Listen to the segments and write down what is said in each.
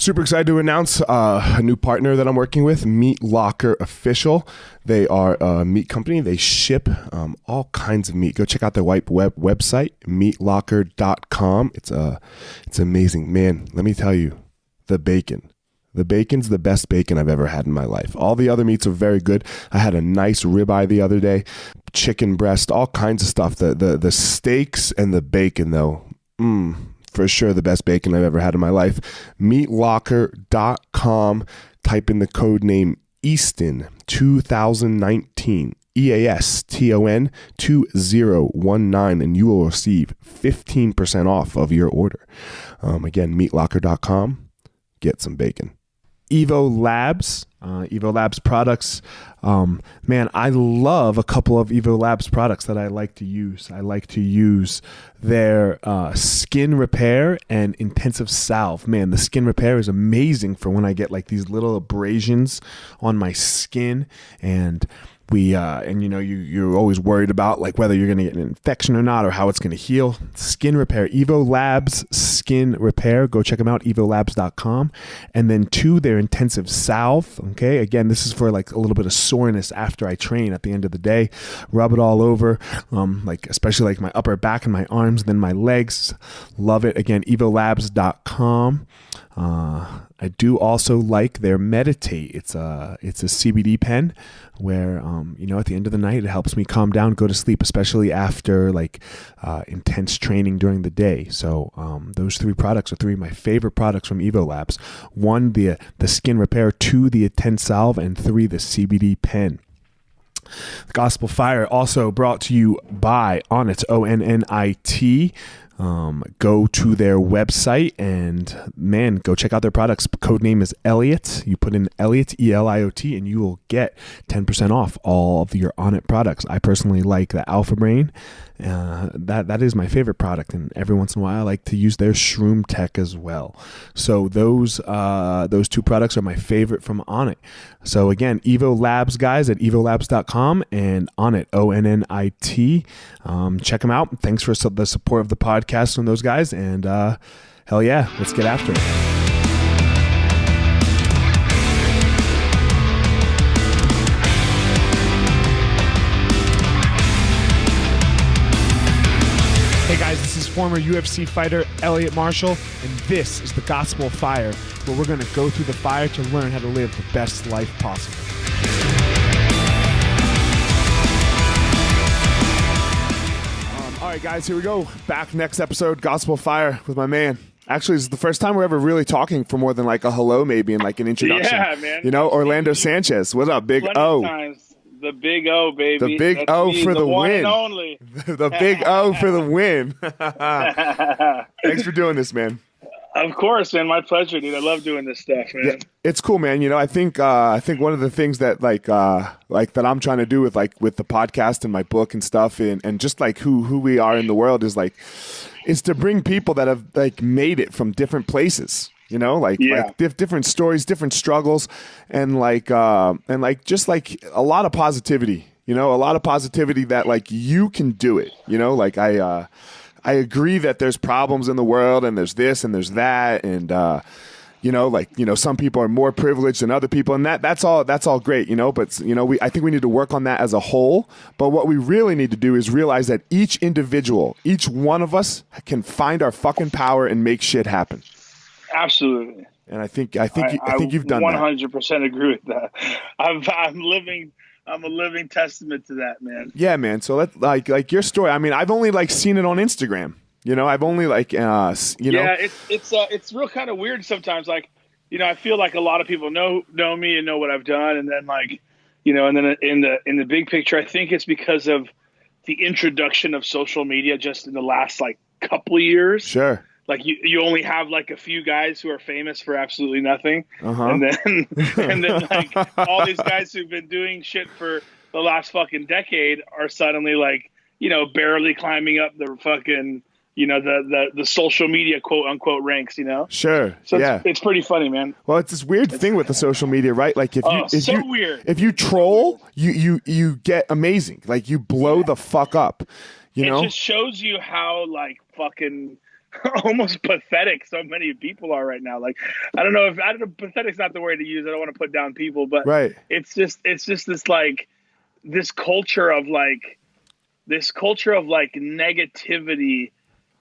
Super excited to announce a new partner that I'm working with, Meat Locker Official. They are a meat company. They ship all kinds of meat. Go check out their website, meatlocker.com. It's amazing. Man, let me tell you, the bacon. The bacon's the best bacon I've ever had in my life. All the other meats are very good. I had a nice ribeye the other day, chicken breast, all kinds of stuff. The steaks and the bacon, though, for sure the best bacon I've ever had in my life. Meatlocker.com. Type in the code name Easton 2019. EASTON 2019, and you will receive 15% off of your order. Again, meatlocker.com. Get some bacon. Evo Labs products. Man, I love a couple of Evo Labs products that I like to use. I like to use their skin repair and intensive salve. Man, the skin repair is amazing for when I get like these little abrasions on my skin, and you're always worried about like whether you're going to get an infection or not, or how it's going to heal. Skin repair, Evo Labs skin repair. Go check them out, evolabs.com. And then 2, their intensive salve. Okay. Again, this is for like a little bit of soreness after I train at the end of the day. Rub it all over, like especially like my upper back and my arms, then my legs. Love it. Again, evolabs.com. I do also like their Meditate. It's a CBD pen where, at the end of the night, it helps me calm down, go to sleep, especially after like intense training during the day. So those 3 products are 3 of my favorite products from Evo Labs. 1, the skin repair, 2, the intense salve, and 3, the CBD pen. The Gospel Fire also brought to you by Onnit, ONNIT. Go to their website and man, go check out their products. Code name is Eliot. You put in Eliot, ELIOT, and you will get 10% off all of your Onnit products. I personally like the Alpha Brain. That is my favorite product, and every once in a while I like to use their Shroom Tech as well. So those 2 products are my favorite from Onnit. So again, Evo Labs guys at evolabs.com and Onnit, ONNIT. Check them out. Thanks for the support of the podcast from those guys, and hell yeah, let's get after it. Hey guys, this is former UFC fighter Eliot Marshall, and this is the Gospel Fire, where we're going to go through the fire to learn how to live the best life possible. All right, guys, here we go. Back next episode, Gospel Fire with my man. Actually, this is the first time we're ever really talking for more than like a hello, maybe, and like an introduction. Yeah, man. Orlando Sanchez. What's up, Big O? Times. The Big O, baby. The Big That's O me, for the one win. And only. The Big O for the win. Thanks for doing this, man. Of course, man. My pleasure, dude. I love doing this stuff, man. Yeah, it's cool, man. I think one of the things that that I'm trying to do with the podcast and my book and stuff, and just like who we are in the world is to bring people that have like made it from different places. Different stories, different struggles, and just like a lot of positivity. A lot of positivity that like you can do it. I agree that there's problems in the world, and there's this and there's that, and some people are more privileged than other people, and that's all great, but I think we need to work on that as a whole. But what we really need to do is realize that each individual, each one of us can find our fucking power and make shit happen. Absolutely. And I think you've done 100% agree with that. I'm a living testament to that, man. Yeah, man. So that like your story. I mean, I've only like seen it on Instagram. I've only like Yeah, it's real kind of weird sometimes. Like, I feel like a lot of people know me and know what I've done, and then like, and then in the big picture, I think it's because of the introduction of social media just in the last like couple of years. Sure. Like you only have like a few guys who are famous for absolutely nothing, and then like all these guys who've been doing shit for the last fucking decade are suddenly like barely climbing up the fucking the social media quote unquote ranks. Sure. So yeah, it's pretty funny, man. Well, it's this weird thing with the social media, right? Like if you troll, you get amazing. Like you blow the fuck up. It just shows you how like fucking almost pathetic so many people are right now. Like, I don't know, pathetic's not the word to use. I don't want to put down people, but right. It's just this like this culture of like negativity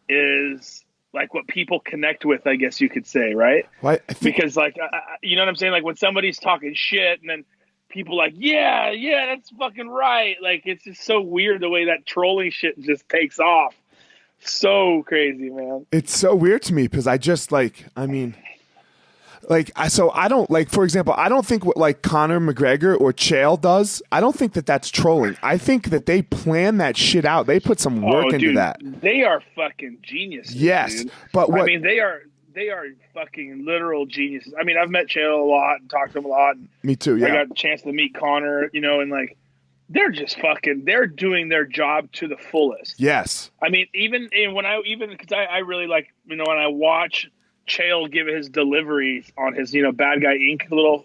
is like what people connect with, I guess you could say, right? Well, because like, you know what I'm saying? Like when somebody's talking shit and then people like, yeah, that's fucking right. Like, it's just so weird the way that trolling shit just takes off. So crazy, man. It's so weird to me because I just like, I mean, like, so I don't like, for example, I don't think what like Conor McGregor or Chael does, I don't think that that's trolling. I think that they plan that shit out. They put some work into that. They are fucking geniuses. Yes. Dude. But what, I mean, they are fucking literal geniuses. I mean, I've met Chael a lot and talked to him a lot. And me too. Yeah. I got a chance to meet Conor, you know, and like, they're just fucking, they're doing their job to the fullest. Yes. I mean, because I really like, you know, when I watch Chael give his deliveries on his, you know, Bad Guy Inc. little,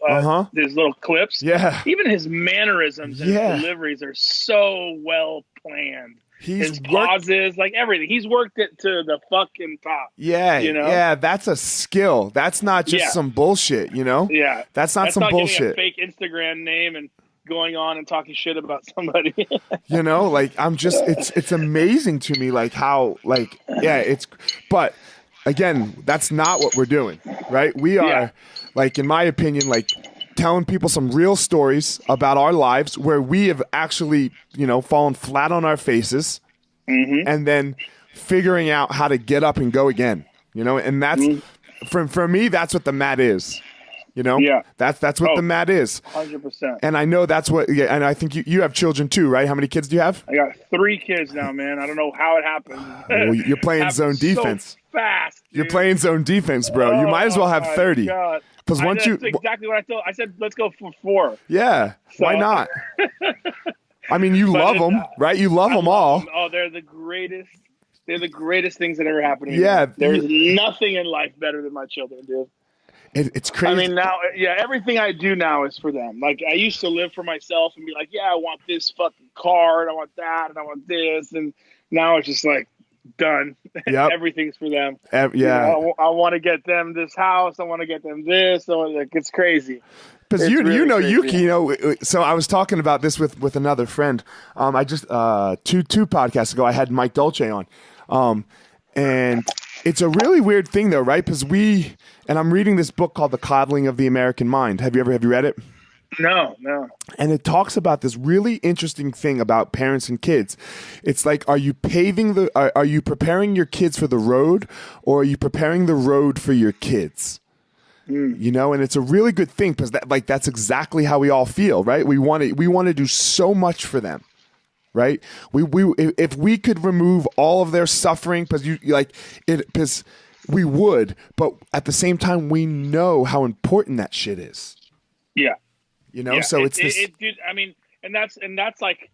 his little clips. Yeah. Even his mannerisms and his deliveries are so well planned. His pauses, like everything. He's worked it to the fucking top. Yeah. You know? Yeah. That's a skill. That's not just some bullshit, you know? Yeah. That's not some bullshit. Getting a fake Instagram name and going on and talking shit about somebody. You know, like it's amazing to me, like how, like, but again, that's not what we're doing, right? We are, like, in my opinion, like telling people some real stories about our lives where we have actually, you know, fallen flat on our faces and then figuring out how to get up and go again, you know? And that's, for me, that's what the mat is. You know, that's what the mat is. 100%. And I know that's what. Yeah, and I think you have children too, right? How many kids do you have? I got 3 kids now, man. I don't know how it happened. Well, you're playing zone defense. So fast. Dude. You're playing zone defense, bro. You might as well have 30. Because once that's exactly what I told. I said, let's go for 4. Yeah. So. Why not? I mean, you love them, right? You love them all. Oh, they're the greatest. They're the greatest things that ever happened to me. Yeah. There's nothing in life better than my children, dude. It's crazy. I mean, now, everything I do now is for them. Like, I used to live for myself and be like, I want this fucking car, and I want that, and I want this. And now it's just like, done. Yep. Everything's for them. Yeah. You know, I want to get them this house. I want to get them this. Like, it's crazy. Because you know, crazy. Yuki, you know, so I was talking about this with another friend. I just, two podcasts ago, I had Mike Dolce on. And it's a really weird thing, though, right? Because and I'm reading this book called The Coddling of the American Mind. Have you read it? No. And it talks about this really interesting thing about parents and kids. It's like, are you preparing your kids for the road, or are you preparing the road for your kids? You know, and it's a really good thing because that's exactly how we all feel, right? We want to do so much for them. Right? If we could remove all of their suffering, because we would, but at the same time, we know how important that shit is. Yeah. You know, so it's this. Dude, I mean, and that's like,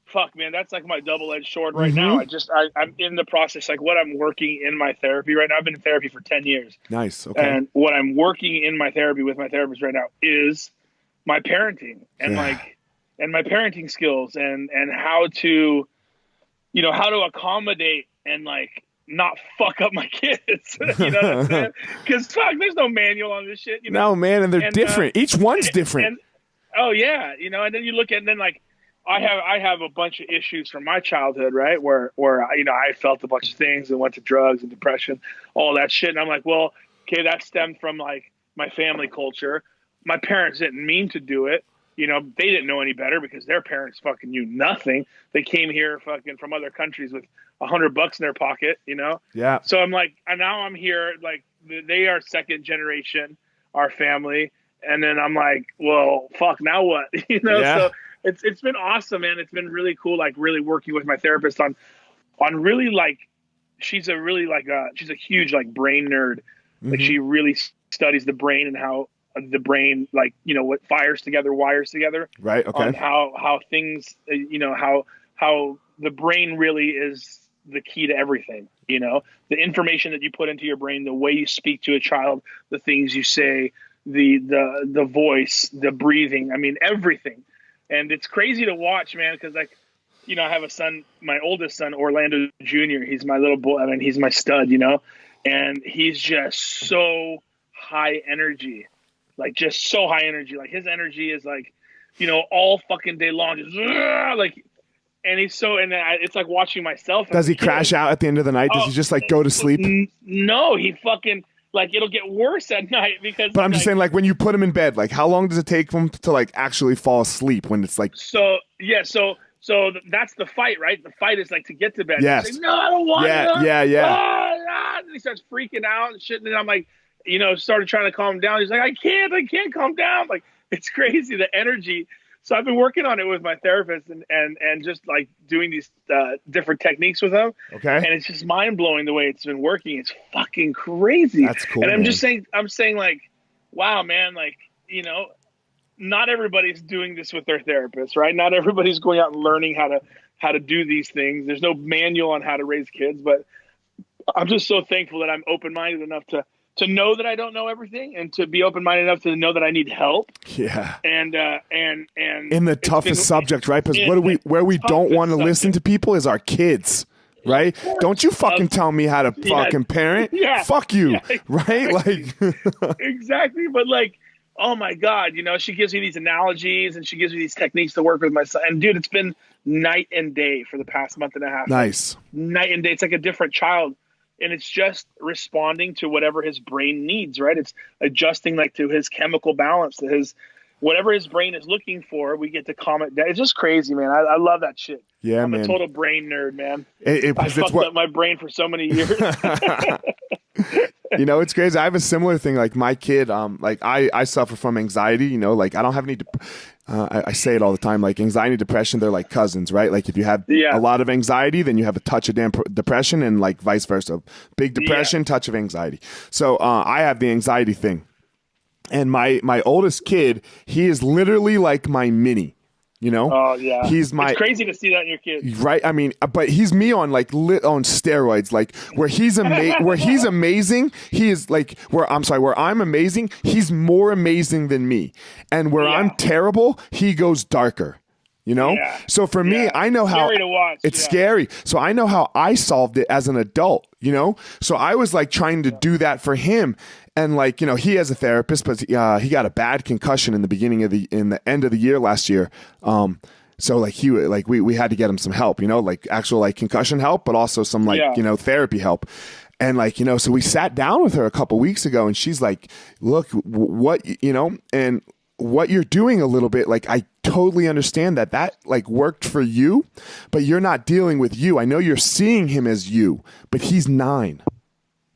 fuck, man, that's like my double-edged sword right now. I'm in the process, like what I'm working in my therapy right now. I've been in therapy for 10 years. Nice. Okay. And what I'm working in my therapy with my therapist right now is my parenting and and my parenting skills and how to, you know, how to accommodate and like not fuck up my kids. You know what I'm saying? Because fuck, there's no manual on this shit. You know? No, man, and they're different. Each one's different. You know, and then you look at, and then like I have a bunch of issues from my childhood, right? Where you know, I felt a bunch of things and went to drugs and depression, all that shit. And I'm like, well, okay, that stemmed from like my family culture. My parents didn't mean to do it. You know, they didn't know any better because their parents fucking knew nothing. They came here fucking from other countries with $100 in their pocket, you know? Yeah. So I'm like, and now I'm here, like they are second generation, our family. And then I'm like, well, fuck, now what? You know? Yeah. So it's been awesome, man. It's been really cool, like really working with my therapist on really like, she's a huge like brain nerd. Like she really studies the brain and how the brain, like, you know, what wires together. Right. Okay. On how things, you know, how the brain really is the key to everything. You know, the information that you put into your brain, the way you speak to a child, the things you say, the voice, the breathing. I mean, everything. And it's crazy to watch, man, because like, I have a son, my oldest son, Orlando Jr. He's my little boy. I mean, he's my stud, and he's just so high energy, like just so high energy. Like his energy is like, all fucking day long, just like, and he's so, and it's like watching myself. Does he crash out at the end of the night? Does he just like go to sleep? No, he fucking, like, it'll get worse at night because. But I'm just saying, like, when you put him in bed, like, how long does it take him to like actually fall asleep when it's like? So that's the fight, right? The fight is like to get to bed. Yes. He's like, no, I don't want to. Yeah. And he starts freaking out and shit. And I'm like, started trying to calm him down. He's like, I can't calm down. Like, it's crazy, the energy. So I've been working on it with my therapist and just like doing these different techniques with him. Okay. And it's just mind blowing the way it's been working. It's fucking crazy. That's cool. And I'm saying like, wow, man, like, not everybody's doing this with their therapist, right? Not everybody's going out and learning how to do these things. There's no manual on how to raise kids, but I'm just so thankful that I'm open-minded enough to know that I don't know everything and to be open-minded enough to know that I need help. Yeah. And in the toughest subject, right? Because where we don't want to listen to people is our kids. Right? Don't you fucking tell me how to fucking parent. Yeah. Fuck you. Yeah, exactly. Right? Like exactly. But like, oh my God, she gives me these analogies and she gives me these techniques to work with my son. And dude, it's been night and day for the past month and a half. Nice. Night and day. It's like a different child. And it's just responding to whatever his brain needs, right? It's adjusting like to his chemical balance, to his whatever his brain is looking for. We get to calm it down. It's just crazy, man. I love that shit. Yeah, I'm man. a total brain nerd, man. I fucked up my brain for so many years. It's crazy. I have a similar thing. Like my kid, like I suffer from anxiety. Like I don't have any. I say it all the time. Like anxiety, depression, they're like cousins, right? Like if you have a lot of anxiety, then you have a touch of depression, and like vice versa. Big depression, touch of anxiety. So I have the anxiety thing, and my oldest kid, he is literally like my mini. Oh yeah, it's crazy to see that in your kid, right? I mean, but he's me on like on steroids, like where he's amazing. He is like where I'm amazing. He's more amazing than me, and where I'm terrible, he goes darker. So for me, I know how scary to watch. It's scary. So I know how I solved it as an adult. So I was like trying to do that for him. And like, he has a therapist, but he got a bad concussion in the end of the year last year. So like we had to get him some help, like actual like concussion help, but also some like, therapy help. And like, so we sat down with her a couple weeks ago and she's like, look, what, and what you're doing a little bit, like, I totally understand that like worked for you, but you're not dealing with you. I know you're seeing him as you, but he's 9.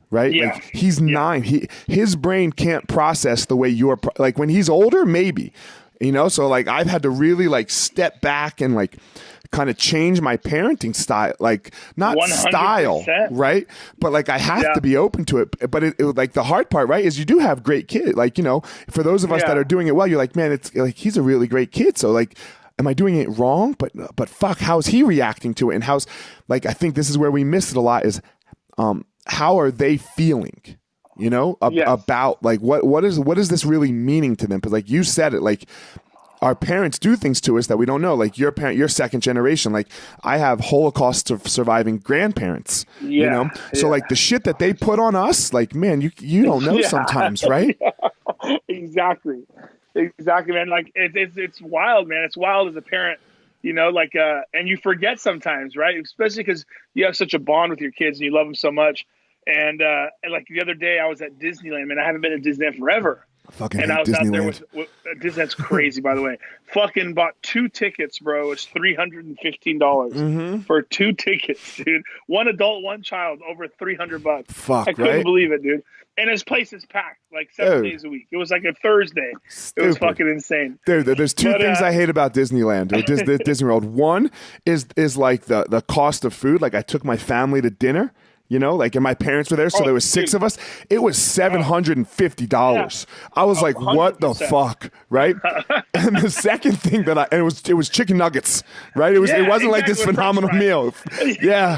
Right? Yeah. Like he's 9. His brain can't process the way you're like when he's older, maybe, so like I've had to really like step back and like kind of change my parenting style, like not 100%. Style, right? But like I have to be open to it. But it like the hard part, right, is you do have great kids. Like, for those of us that are doing it well, you're like, man, it's like he's a really great kid. So like, am I doing it wrong? But fuck, how's he reacting to it? And how's like I think this is where we miss it a lot is how are they feeling, about like what is this really meaning to them? Because like you said it, like our parents do things to us that we don't know. Like your parent, you're second generation. Like I have Holocaust surviving grandparents, So like the shit that they put on us, like, man, you don't know sometimes, right? Exactly, man. Like it's wild, man. It's wild as a parent. And you forget sometimes, right? Especially because you have such a bond with your kids and you love them so much. And like the other day, I was at Disneyland, man. I haven't been at Disneyland forever. And I was Disneyland. out there with Disneyland's crazy, by the way. Fucking bought 2 tickets, bro. It's $315 for 2 tickets, dude. One adult, one child, over $300. Fuck, I couldn't believe it, dude. And his place is packed like 7 days a week. It was like a Thursday. Stupid. It was fucking insane. There's two things I hate about Disneyland or Disney World. One is like the cost of food. Like I took my family to dinner. Like, and my parents were there, so there was 6 of us. It was $750. I was like, 100%. What the fuck, right? And the second thing that it was chicken nuggets, right? It wasn't like this phenomenal meal. Yeah,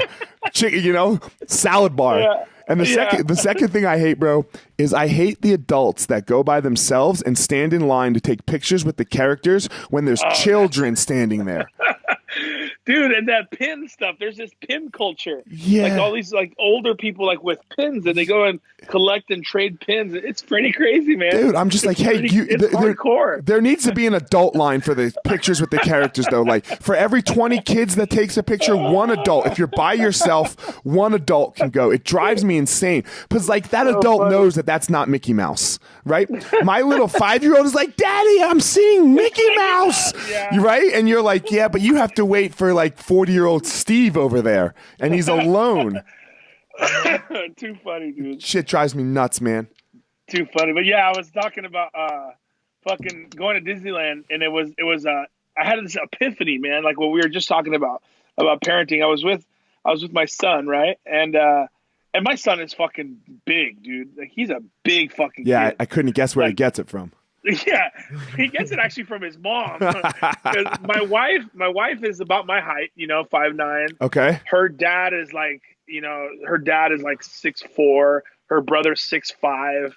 chicken, salad bar. Yeah. And the second thing I hate, bro, is I hate the adults that go by themselves and stand in line to take pictures with the characters when there's children standing there. Dude, and that pin stuff. There's this pin culture. Yeah. Like all these like older people like with pins, and they go and collect and trade pins. It's pretty crazy, man. Dude, I'm just it's like, hey, it's hardcore. There needs to be an adult line for the pictures with the characters, though. Like, for every 20 kids that takes a picture, one adult. If you're by yourself, one adult can go. It drives me insane. Because, like, that adult knows that that's not Mickey Mouse, right? My little 5-year-old is like, Daddy, I'm seeing Mickey Mouse. Yeah. Right? And you're like, yeah, but you have to wait for, like, 40-year-old Steve over there. And he's alone. Too funny, dude. Shit drives me nuts, man. Too funny. But yeah, I was talking about fucking going to Disneyland, and it was I had this epiphany, man, like what we were just talking about parenting. I was with my son, right? And my son is fucking big, dude. Like, he's a big fucking kid. I couldn't guess where he gets it from. Yeah, he gets it actually from his mom. 'Cause my wife is about my height, 5'9". Okay. Her dad is like 6'4". Her brother's 6'5".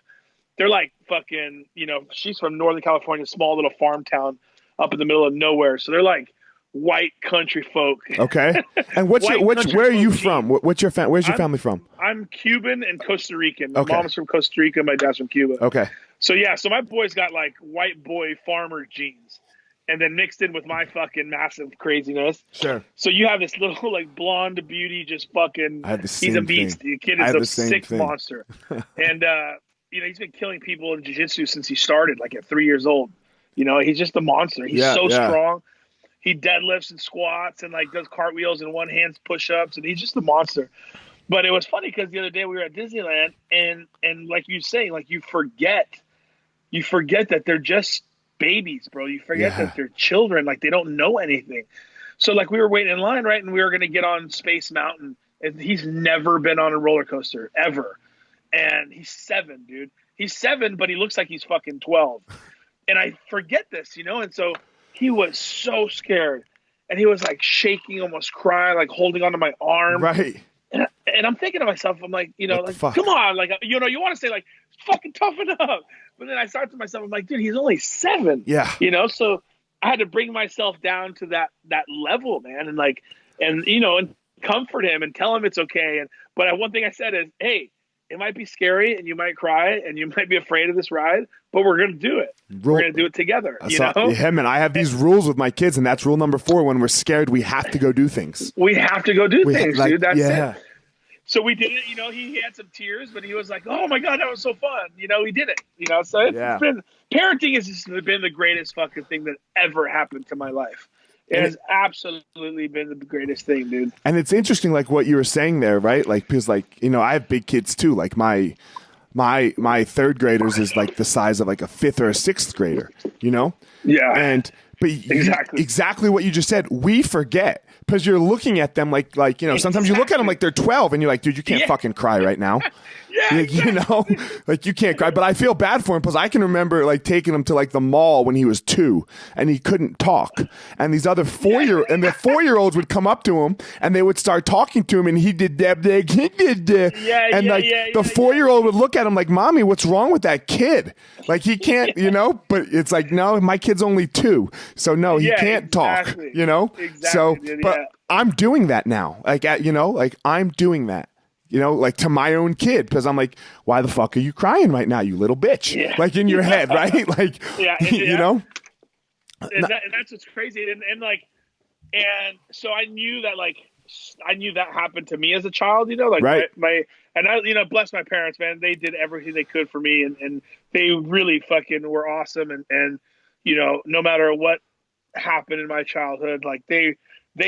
They're like fucking, she's from Northern California, small little farm town up in the middle of nowhere. So they're like white country folk. Okay. And where are you from? Where's your family from? I'm Cuban and Costa Rican. Okay. My mom's from Costa Rica. My dad's from Cuba. Okay. So yeah, so my boy's got like white boy farmer genes, and then mixed in with my fucking massive craziness. Sure. So you have this little like blonde beauty, just fucking. He's a beast. The kid is a sick monster, and he's been killing people in jiu-jitsu since he started, like at 3 years old. He's just a monster. He's so strong. He deadlifts and squats and like does cartwheels and one hand push-ups, and he's just a monster. But it was funny because the other day we were at Disneyland, and like you say, like you forget that they're just babies, bro. You forget that they're children, like they don't know anything. So like we were waiting in line, right, and we were gonna get on Space Mountain, and he's never been on a roller coaster ever, and he's 7, dude. He's 7, but he looks like he's fucking 12, and I forget this, and so he was so scared, and he was like shaking, almost crying, like holding onto my arm, right. And I'm thinking to myself, I'm like, come on, like, you want to say like, fucking toughen up. But then I start to myself, I'm like, dude, he's only 7. Yeah. So I had to bring myself down to that level, man. And like, and comfort him and tell him it's okay. But one thing I said is, hey, it might be scary and you might cry and you might be afraid of this ride, but we're going to do it. We're going to do it together. Yeah, man, I have these rules with my kids, and that's rule number 4. When we're scared, we have to go do things. We have to go do things, dude. That's it. So we did it, he had some tears, but he was like, oh my God, that was so fun. We did it, so it's been, parenting has just been the greatest fucking thing that ever happened to my life. It has absolutely been the greatest thing, dude. And it's interesting, like what you were saying there, right? Like, because like, I have big kids too. Like my 3rd graders is like the size of like a 5th or a 6th grader, Yeah. But exactly what you just said, we forget. Because you're looking at them like sometimes you look at them like they're 12 and you're like, dude, you can't fucking cry right now. Yeah, exactly. Like you can't cry. But I feel bad for him because I can remember like taking him to like the mall when he was 2 and he couldn't talk. And these other 4-year-olds would come up to him and they would start talking to him and he did that. And the 4-year-old would look at him like, Mommy, what's wrong with that kid? Like he can't, but it's like, no, my kid's only 2. So no, he can't talk, Exactly, so, but I'm doing that now. Like, I'm doing that. Like to my own kid, because I'm like, why the fuck are you crying right now, you little bitch? Yeah. Like in your head, right? Like, And that's what's crazy. And so I knew that happened to me as a child, like right. I bless my parents, man. They did everything they could for me, and they really fucking were awesome. And no matter what happened in my childhood, like they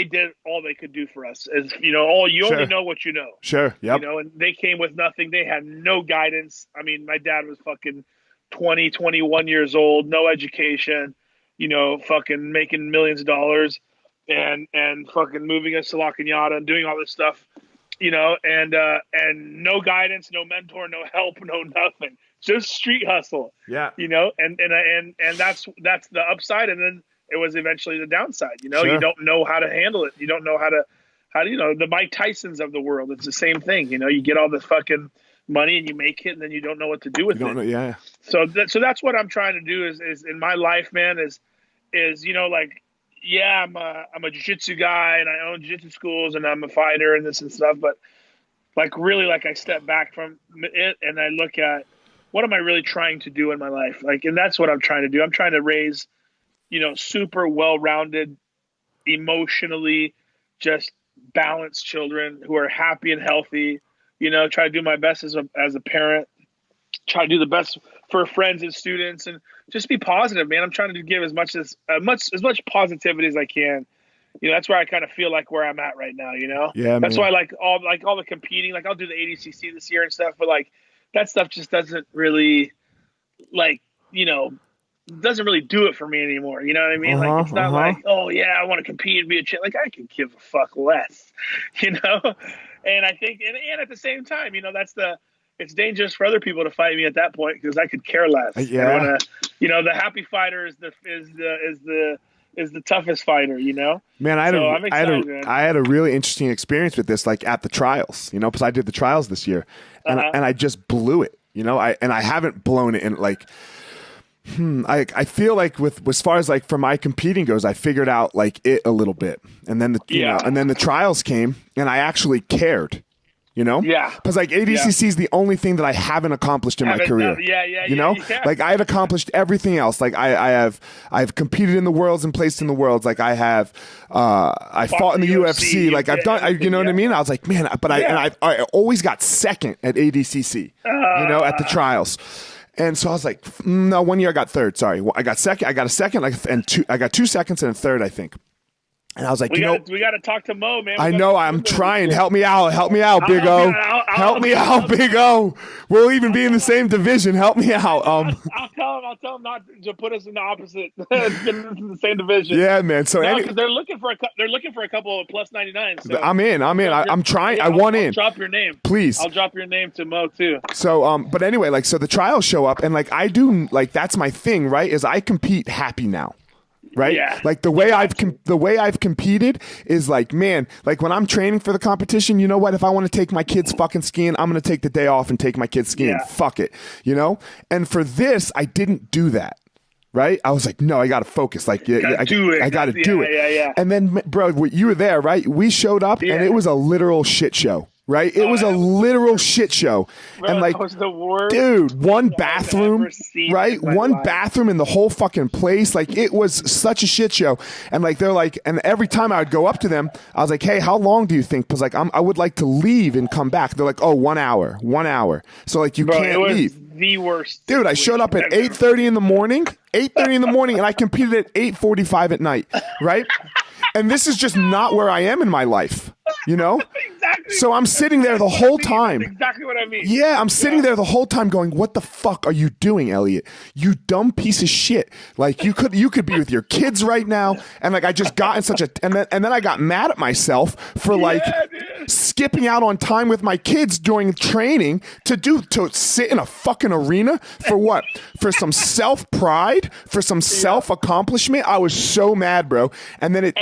did all they could do for us. As you only know what you know. Sure. Yep. And they came with nothing. They had no guidance. I mean, my dad was fucking 20, 21 years old, no education, fucking making millions of dollars and fucking moving us to La Cañada and doing all this stuff, and no guidance, no mentor, no help, no nothing. Just street hustle. Yeah. And that's the upside. And then it was eventually the downside. Sure. You don't know how to handle it. You don't know how to the Mike Tysons of the world. It's the same thing. You get all this fucking money and you make it, and then you don't know what to do with it. Yeah. So that's what I'm trying to do is in my life, man, is like, yeah, I'm a jiu-jitsu guy and I own jiu-jitsu schools and I'm a fighter and this and stuff. But like really, like I step back from it and I look at what am I really trying to do in my life? Like, and that's what I'm trying to do. I'm trying to raise, super well-rounded, emotionally just balanced children who are happy and healthy. Try to do my best as a parent. Try to do the best for friends and students, and just be positive, man. I'm trying to give as much positivity as I can. That's where I kind of feel like where I'm at right now. Yeah, that's man. why all the competing. Like I'll do the ADCC this year and stuff, but like that stuff just doesn't really doesn't really do it for me anymore. You know what I mean? Like it's not like, oh yeah, I want to compete and be a champ. Like I can give a fuck less, And I think, and at the same time, it's dangerous for other people to fight me at that point because I could care less. Yeah. The happy fighter is the toughest fighter. Man, I had a really interesting experience with this, like at the trials. Because I did the trials this year, and I just blew it. I haven't blown it in like. I feel like with as far as like for my competing goes, I figured out like it a little bit, and then the trials came, and I actually cared. Because like ADCC is the only thing that I haven't accomplished in my career. Like I have accomplished everything else. Like I've competed in the worlds and placed in the worlds. Like I have, I fought in the UFC. Like I've done, what I mean? I was like, man, but I always got second at ADCC, at the trials. And so I was like, no, 1 year I got third. Sorry. I got second. I got a second I got 2 seconds and a third, I think. And I was like, we got to talk to Mo, man. I know. I'm trying. Help me out, Big O. Help me out, Big O. We'll even be in the same division. Help me out. I'll tell him not to put us in the opposite, in the same division. Yeah, man. So because they're looking for a couple of plus 99. So I'm in. I'm trying. I want in. I'll drop your name, please. I'll drop your name to Mo too. So, but anyway, like, so the trials show up, and like I do, like that's my thing, right? Is I compete happy now. Right? Yeah. Like the way I've competed is like, man, like when I'm training for the competition, you know what? If I want to take my kids fucking skiing, I'm going to take the day off and take my kids skiing. Yeah. Fuck it. And for this, I didn't do that. Right? I was like, no, I got to focus. Like, I got to do it. Yeah. And then, bro, you were there, right? We showed up and it was a literal shit show. Right? It was a literal shit show. Bro, and like, that was the worst, dude, one bathroom, right? One bathroom in the whole fucking place. Like, it was such a shit show. And like, they're like, and every time I would go up to them, I was like, hey, how long do you think? Because like, I would like to leave and come back. They're like, oh, 1 hour. So like, you can't leave. The worst. Dude, I showed up at 8:30 in the morning, and I competed at 8:45 at night, right? And this is just not where I am in my life, Exactly. So I'm sitting there the whole time. That's exactly what I mean. Yeah, I'm sitting there the whole time going, what the fuck are you doing, Eliot? You dumb piece of shit. Like you could be with your kids right now. And like I just got in such a and then I got mad at myself for skipping out on time with my kids during training to sit in a fucking arena for what? For some self-pride, for some self-accomplishment. I was so mad, bro. And then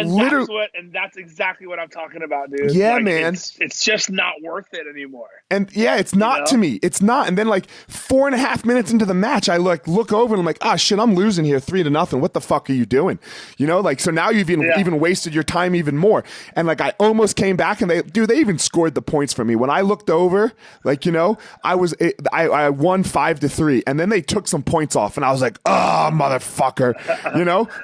that's exactly what I'm talking about, dude. Yeah, man. It's just not worth it anymore. And yeah, it's not to me. It's not. And then like 4.5 minutes into the match, I look over and I'm like, ah, shit, I'm losing here 3-0. What the fuck are you doing? Like, so now you've even wasted your time even more. And like, I almost came back and they even scored the points for me. When I looked over, like, I won 5-3 and then they took some points off and I was like, oh, motherfucker,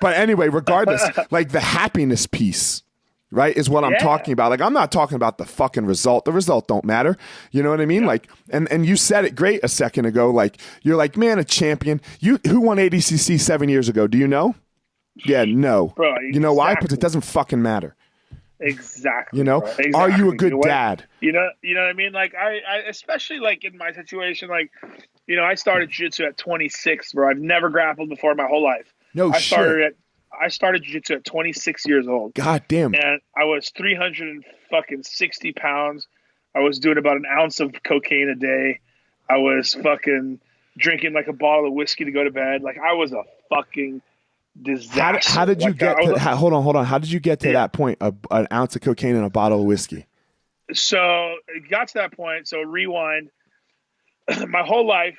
but anyway, regardless, like the happiness piece, right, is what I'm talking about. Like, I'm not talking about the fucking result. The result don't matter. You know what I mean? Yeah. Like, and you said it great a second ago. Like, you're like, man, a champion. Who won ADCC 7 years ago? Do you know? Yeah, no. Bro, exactly. You know why? Because it doesn't fucking matter. Exactly. Exactly. Are you a good dad? You know what I mean? Like, I especially like in my situation, like, I started jiu-jitsu at 26, bro. I've never grappled before my whole life. I started jiu-jitsu at 26 years old. God damn. And I was 360 pounds. I was doing about an ounce of cocaine a day. I was fucking drinking like a bottle of whiskey to go to bed. Like, I was a fucking disaster. How did you hold on. How did you get to that point, an ounce of cocaine and a bottle of whiskey? So it got to that point. So rewind. My whole life,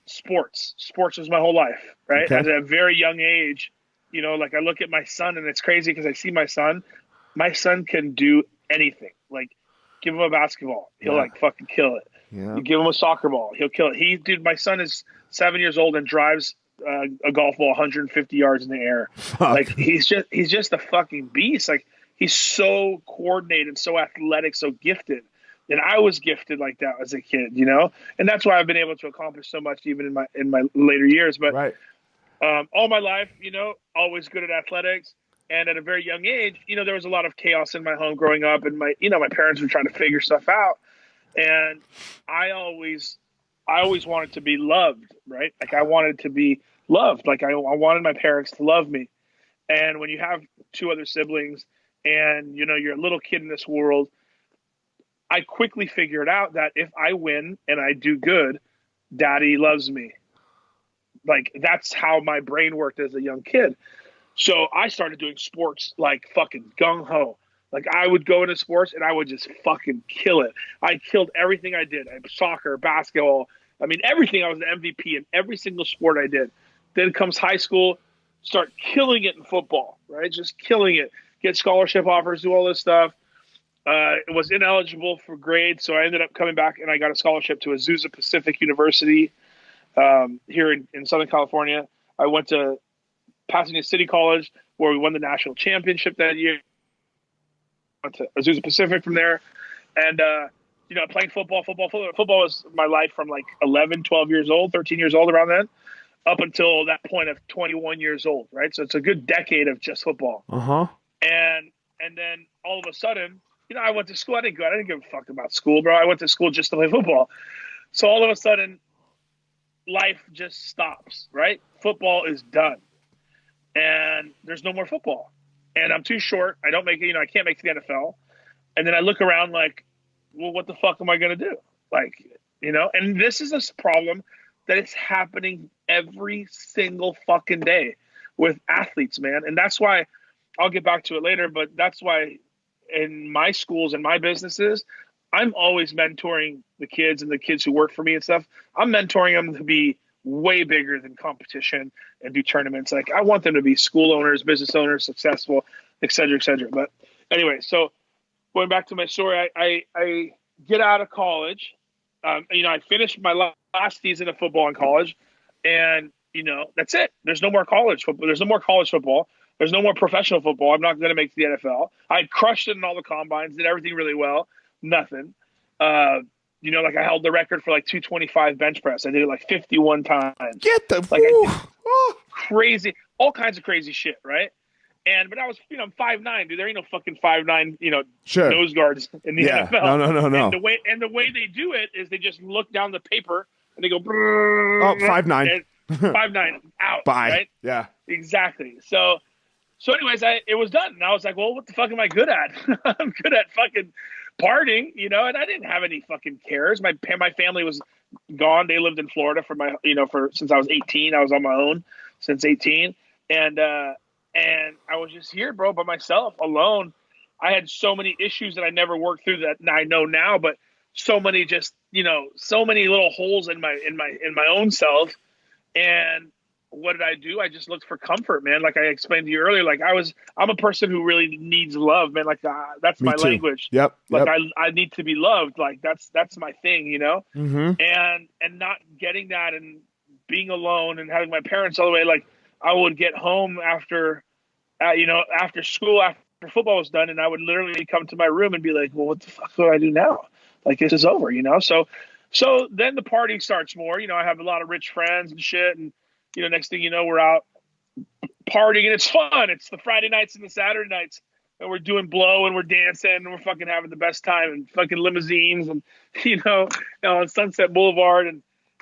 sports was my whole life, right? Okay. At a very young age, you know, like I look at my son and it's crazy because I see my son can do anything. Like give him a basketball, he'll like fucking kill it. You give him a soccer ball, he'll kill it. Dude, my son is 7 years old and drives a golf ball 150 yards in the air. Fuck. Like he's just a fucking beast. Like he's so coordinated, so athletic, so gifted. And I was gifted like that as a kid, you know? And that's why I've been able to accomplish so much even in my later years. But all my life, you know, always good at athletics. And at a very young age, you know, there was a lot of chaos in my home growing up, and my parents were trying to figure stuff out. And I always wanted to be loved, right? Like I wanted to be loved. Like I wanted my parents to love me. And when you have two other siblings and, you know, you're a little kid in this world, I quickly figured out that if I win and I do good, daddy loves me. Like that's how my brain worked as a young kid. So I started doing sports like fucking gung-ho. Like I would go into sports and I would just fucking kill it. I killed everything I did. Soccer, basketball. I mean, everything. I was an MVP in every single sport I did. Then comes high school, start killing it in football, right? Just killing it. Get scholarship offers, do all this stuff. It was ineligible for grades, so I ended up coming back and I got a scholarship to Azusa Pacific University here in Southern California. I went to Pasadena City College, where we won the national championship that year. Went to Azusa Pacific from there. And, you know, playing football was my life from like 11, 12 years old, 13 years old around then, up until that point of 21 years old, right? So it's a good decade of just football. And then all of a sudden, you know, I went to school. I didn't give a fuck about school, bro. I went to school just to play football. So all of a sudden, life just stops, right? Football is done. And there's no more football. And I'm too short. I don't make it, you know, I can't make the NFL. And then I look around like, well, what the fuck am I going to do? Like, you know, and this is this problem that is happening every single fucking day with athletes, man. And that's why I'll get back to it later, but that's why in my schools and my businesses, I'm always mentoring the kids and the kids who work for me and stuff. I'm mentoring them to be way bigger than competition and do tournaments. Like I want them to be school owners, business owners, successful, et cetera, et cetera. But anyway, so going back to my story, I get out of college. You know, I finished my last season of football in college, and you know, that's it. There's no more college football. There's no more college football. There's no more professional football. I'm not going to make the NFL. I crushed it in all the combines, did everything really well. Nothing. You know, like I held the record for like 225 bench press. I did it like 51 times. Get the like crazy, all kinds of crazy shit, right? But I was, you know, I'm 5'9", dude. There ain't no fucking 5'9", you know, nose guards in the NFL. No. And the way they do it is they just look down the paper and they go, oh, 5'9". 5'9", out. Bye. Right? Yeah. Exactly. So anyways, it was done. And I was like, well, what the fuck am I good at? I'm good at fucking partying, you know, and I didn't have any fucking cares. My family was gone. They lived in Florida since I was 18. I was on my own since 18. And I was just here, bro, by myself, alone. I had so many issues that I never worked through that I know now, but so many little holes in my own self. And what did I do? I just looked for comfort, man. Like I explained to you earlier, like I'm a person who really needs love, man. Like that's my language. Yep. Like I need to be loved. Like that's my thing, you know? Mm-hmm. And not getting that and being alone and having my parents all the way. Like I would get home after school, after football was done. And I would literally come to my room and be like, well, what the fuck do I do now? Like this is over, you know? So then the party starts more, you know, I have a lot of rich friends and shit. And, you know, next thing you know, we're out partying and it's fun. It's the Friday nights and the Saturday nights, and we're doing blow and we're dancing and we're fucking having the best time and fucking limousines and, you know, on Sunset Boulevard.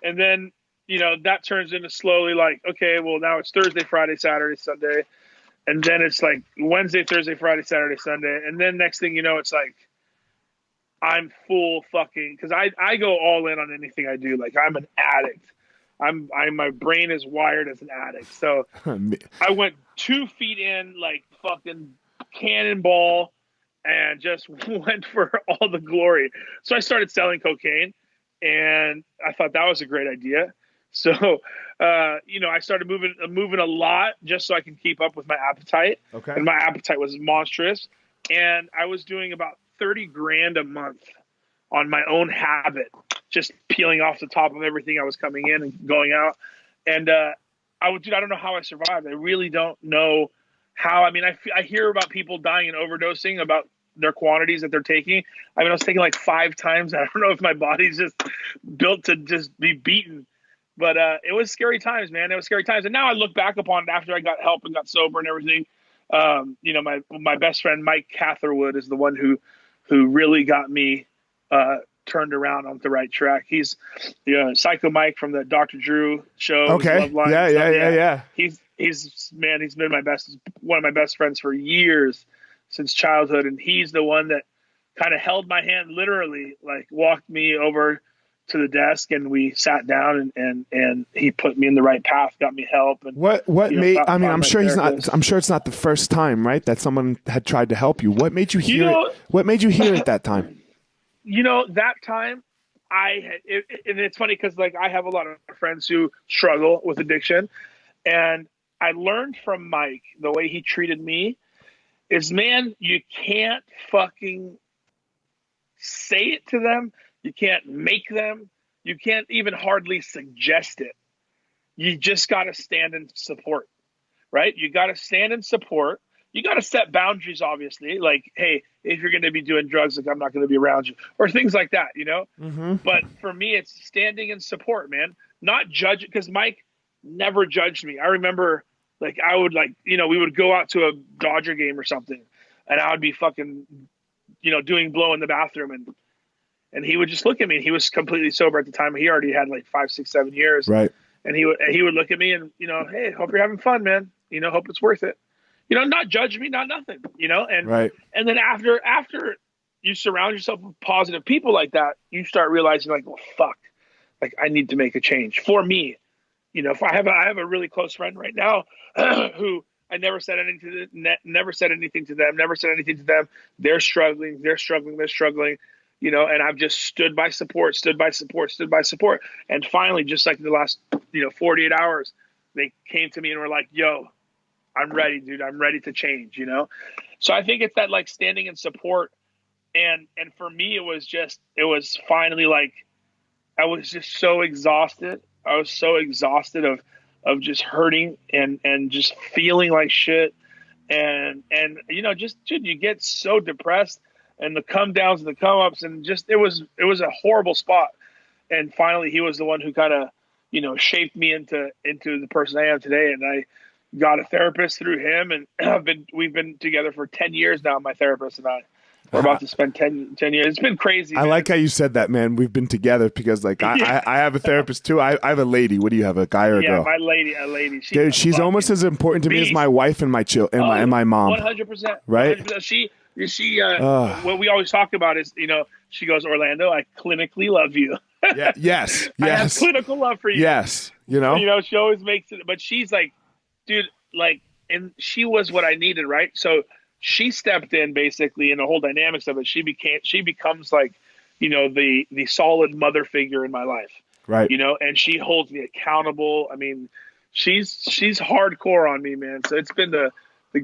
And then, you know, that turns into slowly like, okay, well now it's Thursday, Friday, Saturday, Sunday. And then it's like Wednesday, Thursday, Friday, Saturday, Sunday. And then next thing you know, it's like, I'm full fucking, cause I go all in on anything I do. Like I'm an addict. My brain is wired as an addict. So I went 2 feet in like fucking cannonball and just went for all the glory. So I started selling cocaine and I thought that was a great idea. So, I started moving a lot just so I can keep up with my appetite. Okay. And my appetite was monstrous. And I was doing about 30 grand a month on my own habit, just peeling off the top of everything I was coming in and going out. And, I don't know how I survived. I really don't know how. I mean, I hear about people dying and overdosing about their quantities that they're taking. I mean, I was taking like 5 times. I don't know if my body's just built to just be beaten. But it was scary times, man. It was scary times. And now I look back upon it after I got help and got sober and everything. My best friend, Mike Catherwood, is the one who really got me turned around on the right track. He's Psycho Mike from the Dr. Drew show. Okay. Love Line Yeah. He's been one of my best friends for years, since childhood. And he's the one that kind of held my hand, literally, like walked me over to the desk, and we sat down, and he put me in the right path, got me help. And I'm sure it's not the first time, right, that someone had tried to help you. What made you hear What made you hear it that time? That time and it's funny because like I have a lot of friends who struggle with addiction, and I learned from Mike the way he treated me is, man, you can't fucking say it to them. You can't make them. You can't even hardly suggest it. You just got to stand in support, right? You got to stand in support. You got to set boundaries, obviously. Like, hey, if you're going to be doing drugs, like I'm not going to be around you, or things like that, Mm-hmm. But for me, it's standing in support, man. Not judge, because Mike never judged me. I remember, like, I would we would go out to a Dodger game or something, and I would be fucking, doing blow in the bathroom, and he would just look at me. He was completely sober at the time. He already had like 5, 6, 7 years. Right. And he would look at me and, hey, hope you're having fun, man. Hope it's worth it. Not judge me, not nothing, and, right. And then after you surround yourself with positive people like that, you start realizing like, well, fuck, like I need to make a change for me. If I have a really close friend right now who I never said anything to them, never said anything to them. They're struggling. And I've just stood by support. And finally, just like the last, 48 hours, they came to me and were like, yo, I'm ready, dude. I'm ready to change, So I think it's that like standing in support. And for me, it was finally like, I was just so exhausted. I was so exhausted of just hurting and just feeling like shit. And just, dude, you get so depressed, and the come downs and the come ups, and just, it was a horrible spot. And finally he was the one who kind of, shaped me into the person I am today. And I got a therapist through him, and we've been together for 10 years now. My therapist and I, we're about to spend 10 years. It's been crazy. I like how you said that, man. We've been together because like I have a therapist too. I have a lady. What do you have? A guy or a girl? Yeah, a lady. Dude, she's almost as important to me as my wife and my my mom. 100%. Right? 100%. She what we always talk about is, she goes, Orlando, I clinically love you. Yeah, yes. I have clinical love for you. Yes. She always makes it, but she's like, dude, like, and she was what I needed, right? So she stepped in basically in the whole dynamics of it. She becomes like, the solid mother figure in my life. Right. And she holds me accountable. I mean, she's hardcore on me, man. So it's been the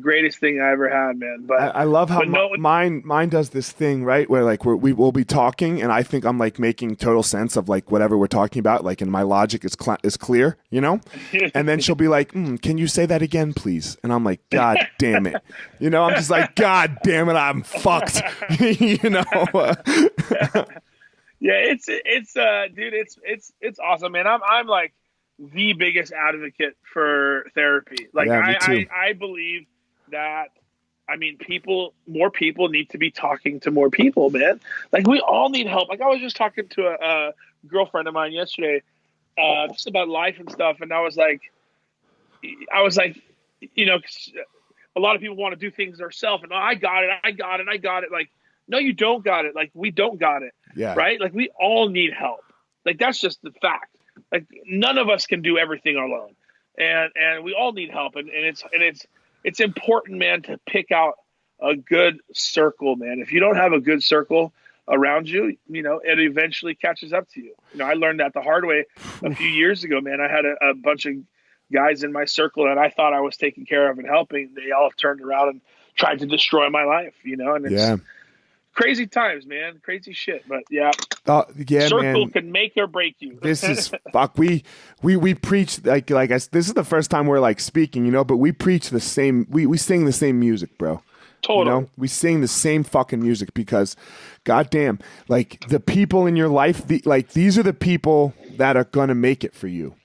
greatest thing I ever had, man. But I love how mine does this thing, right? Where like we will be talking, and I think I'm like making total sense of like whatever we're talking about, like, and my logic is clear, And then she'll be like, "Can you say that again, please?" And I'm like, "God damn it," I'm just like, "God damn it, I'm fucked," Yeah, dude, it's awesome, man. I'm like the biggest advocate for therapy. Like, yeah, me too. I believe that, I mean, more people need to be talking to more people, man. Like, we all need help. Like, I was just talking to a girlfriend of mine yesterday, just about life and stuff. And I was like, a lot of people want to do things themselves, and I got it. Like, no, you don't got it. Like, we don't got it. Yeah. Right. Like, we all need help. Like, that's just the fact. Like, none of us can do everything alone, and we all need help. And it's important, man, to pick out a good circle, man. If you don't have a good circle around you, it eventually catches up to you. I learned that the hard way a few years ago, man. I had a bunch of guys in my circle that I thought I was taking care of and helping. They all turned around and tried to destroy my life, and it's crazy times, man. Crazy shit. But circle man. can make or break you. This is fuck. We preach this is the first time we're like speaking, but we preach the same. We sing the same music, bro. Totally. We sing the same fucking music because, goddamn, like the people in your life, these are the people that are gonna make it for you.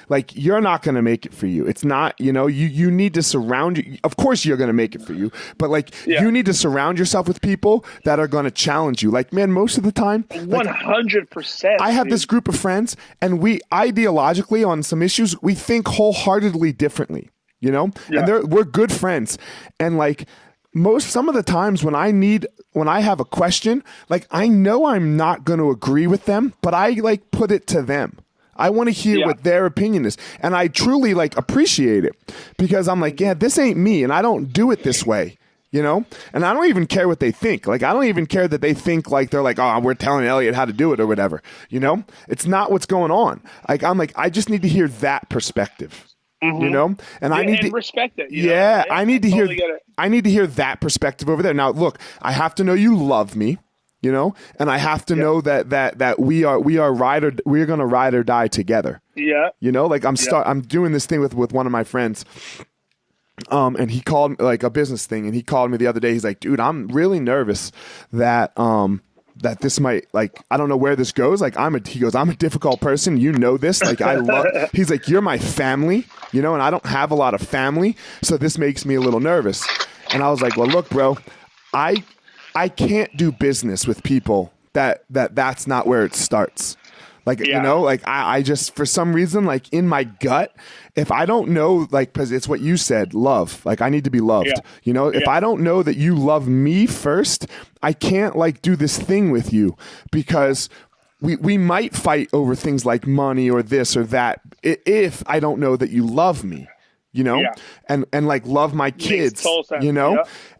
Like you're not going to make it for you. It's not, you need to surround you. Of course you're going to make it for you, but you need to surround yourself with people that are going to challenge you. Like, man, most of the time, 100%. I have this group of friends and we ideologically on some issues, we think wholeheartedly differently, and we're good friends. And like, some of the times when I have a question, like I know I'm not going to agree with them, but I like put it to them. I want to hear what their opinion is. And I truly like appreciate it because I'm like, this ain't me. And I don't do it this way, and I don't even care what they think. Like, I don't even care that they think like, they're like, oh, we're telling Eliot how to do it or whatever, it's not what's going on. Like, I'm like, I just need to hear that perspective, and I need to respect it. I need to I need to hear that perspective over there. Now, look, I have to know you love me. And I have to know that we're going to ride or die together. Yeah. Like I'm doing this thing with one of my friends. And he called like a business thing and he called me the other day. He's like, dude, I'm really nervous that this might, like, I don't know where this goes. Like he goes, I'm a difficult person. This, like, he's like, you're my family, and I don't have a lot of family. So this makes me a little nervous. And I was like, well, look, bro, I can't do business with people that's not where it starts. Like, like I just, for some reason, like in my gut, if I don't know, like, cause it's what you said, love, like I need to be loved, if I don't know that you love me first, I can't like do this thing with you because we might fight over things like money or this or that. If I don't know that you love me. And like love my kids,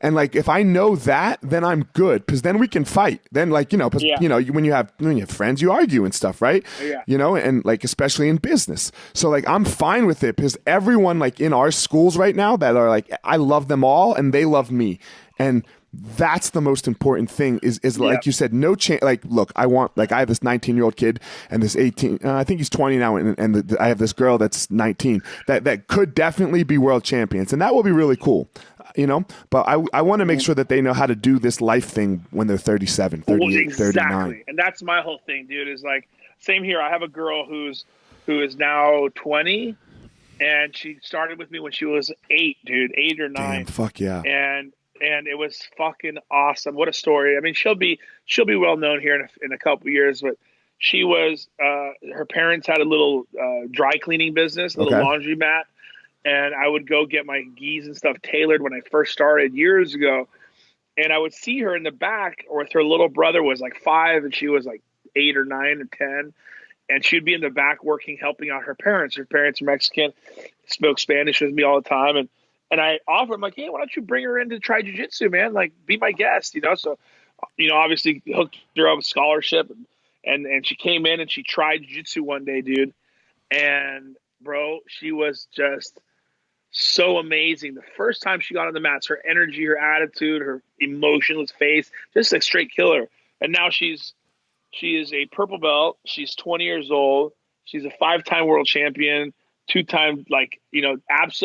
and like if I know that, then I'm good because then we can fight. Then like when you have friends, you argue and stuff, right? And like especially in business. So like I'm fine with it because everyone like in our schools right now that are like I love them all and they love me, and that's the most important thing is like you said, no change. Like, look, I have this 19-year-old kid and this 18, I think he's 20 now. And I have this girl that's 19 that could definitely be world champions. And that will be really cool, but I want to make sure that they know how to do this life thing when they're 37, 38, 39. And that's my whole thing, dude, is like, same here. I have a girl who is now 20 and she started with me when she was 8 or 9. Damn, fuck yeah. And it was fucking awesome. What a story. I mean, she'll be well known here in a couple of years, but she was, her parents had a little dry cleaning business, a little laundromat. And I would go get my gis and stuff tailored when I first started years ago. And I would see her in the back with her little brother was like 5 and she was like 8 or 9 or 10. And she'd be in the back working, helping out her parents. Her parents are Mexican, spoke Spanish with me all the time. And I offered, I'm like, hey, why don't you bring her in to try jiu-jitsu, man? Like, be my guest, So, obviously hooked her up with scholarship. And she came in and she tried jiu-jitsu one day, dude. And, bro, she was just so amazing. The first time she got on the mats, her energy, her attitude, her emotionless face, just a straight killer. And now she is a purple belt. She's 20 years old. She's a 5-time world champion. 2-time,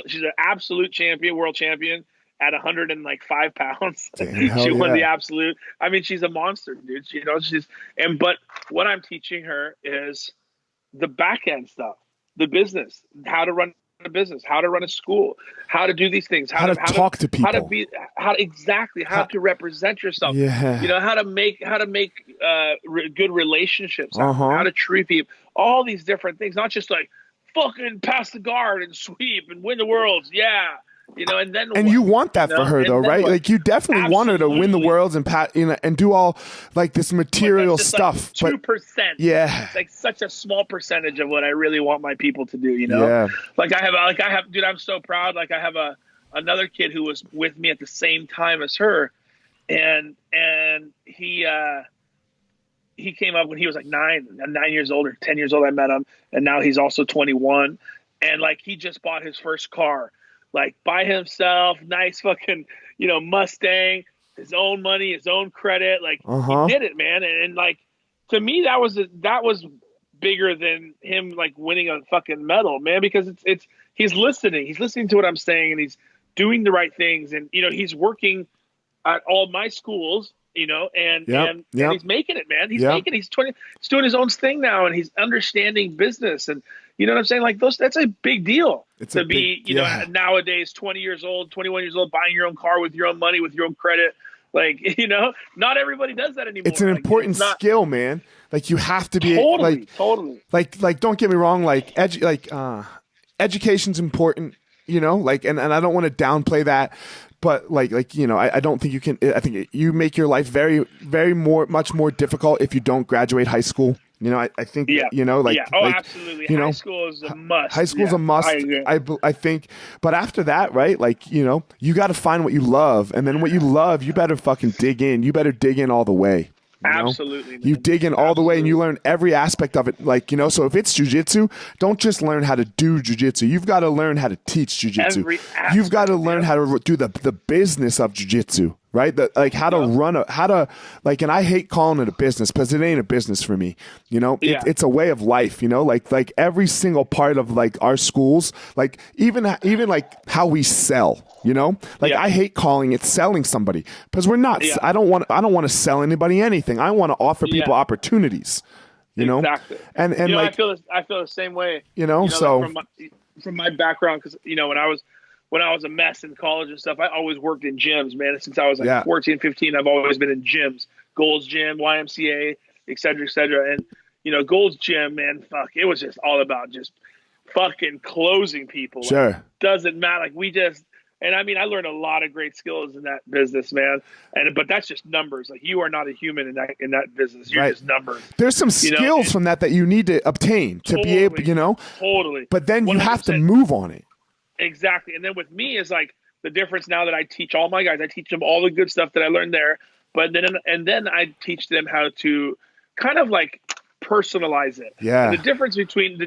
she's an absolute champion, world champion at 105 pounds. Damn, she won the absolute. I mean, she's a monster, dude. But what I'm teaching her is the back end stuff, the business, how to run a business, how to run a school, how to do these things, how to talk to people, how to represent yourself, how to make good relationships, how to treat people, all these different things, not just like fucking pass the guard and sweep and win the worlds. And you want that for her though, right? Like you definitely want her to win the worlds and do all like this material stuff. Like 2%. Yeah. It's like such a small percentage of what I really want my people to do, Yeah. Like I have, dude, I'm so proud. Like I have another kid who was with me at the same time as her. and he came up when he was like 9 years old or 10 years old. I met him, and now he's also 21, and like he just bought his first car, like by himself, nice fucking Mustang, his own money, his own credit, like he did it, man, and like to me that was bigger than him like winning a fucking medal, man, because he's listening to what I'm saying, and he's doing the right things, and he's working at all my schools, and he's making it, man. He's doing his own thing now, and he's understanding business, and you know what I'm saying? Like that's a big deal to be, nowadays 20 years old, 21 years old, buying your own car with your own money, with your own credit. Like, not everybody does that anymore. It's an important skill, man. Like you have to be totally. Like don't get me wrong. Like education's important, like, and I don't want to downplay that, but I don't think you can. I think you make your life very, very much more difficult if you don't graduate high school. I think, absolutely. High school is a must. High school is a must. I think, but after that, right? Like, you got to find what you love, and then what you love, you better fucking dig in. You better dig in all the way. Absolutely. You dig in all the way, and you learn every aspect of it. Like, so if it's jiu-jitsu, don't just learn how to do jiu-jitsu. You've got to learn how to teach jiu-jitsu. You've got to learn how to do the business of jiu-jitsu, right? How to run and I hate calling it a business because it ain't a business for me. It's a way of life, like every single part of like our schools, like even like how we sell. I hate calling it selling somebody because we're not. I don't want to sell anybody anything. I want to offer people opportunities. Exactly. And I feel the same way. So like from my background, because when I was a mess in college and stuff, I always worked in gyms, man. Since I was like 14, 15, I've always been in gyms, Gold's Gym, YMCA, et cetera, et cetera. And Gold's Gym, man, fuck, it was just all about just fucking closing people. Sure. Like, doesn't matter. Like and I mean, I learned a lot of great skills in that business, man. But that's just numbers. Like you are not a human in that business. You're just numbers. There's some skills from that you need to obtain to be able, Totally. But then 100%. You have to move on it. Exactly. And then with me is like the difference now that I teach all my guys. I teach them all the good stuff that I learned there. But then I teach them how to kind of like personalize it. Yeah. And the difference between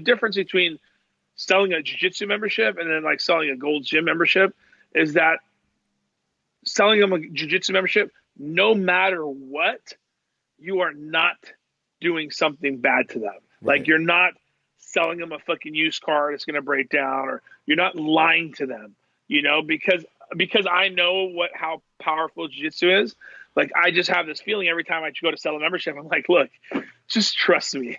selling a jiu-jitsu membership and then like selling a Gold's Gym membership is that selling them a jiu-jitsu membership, no matter what, you are not doing something bad to them. Right. Like you're not selling them a fucking used car that's going to break down, or you're not lying to them, because I know how powerful jiu-jitsu is. Like I just have this feeling every time I go to sell a membership, I'm like, look, just trust me,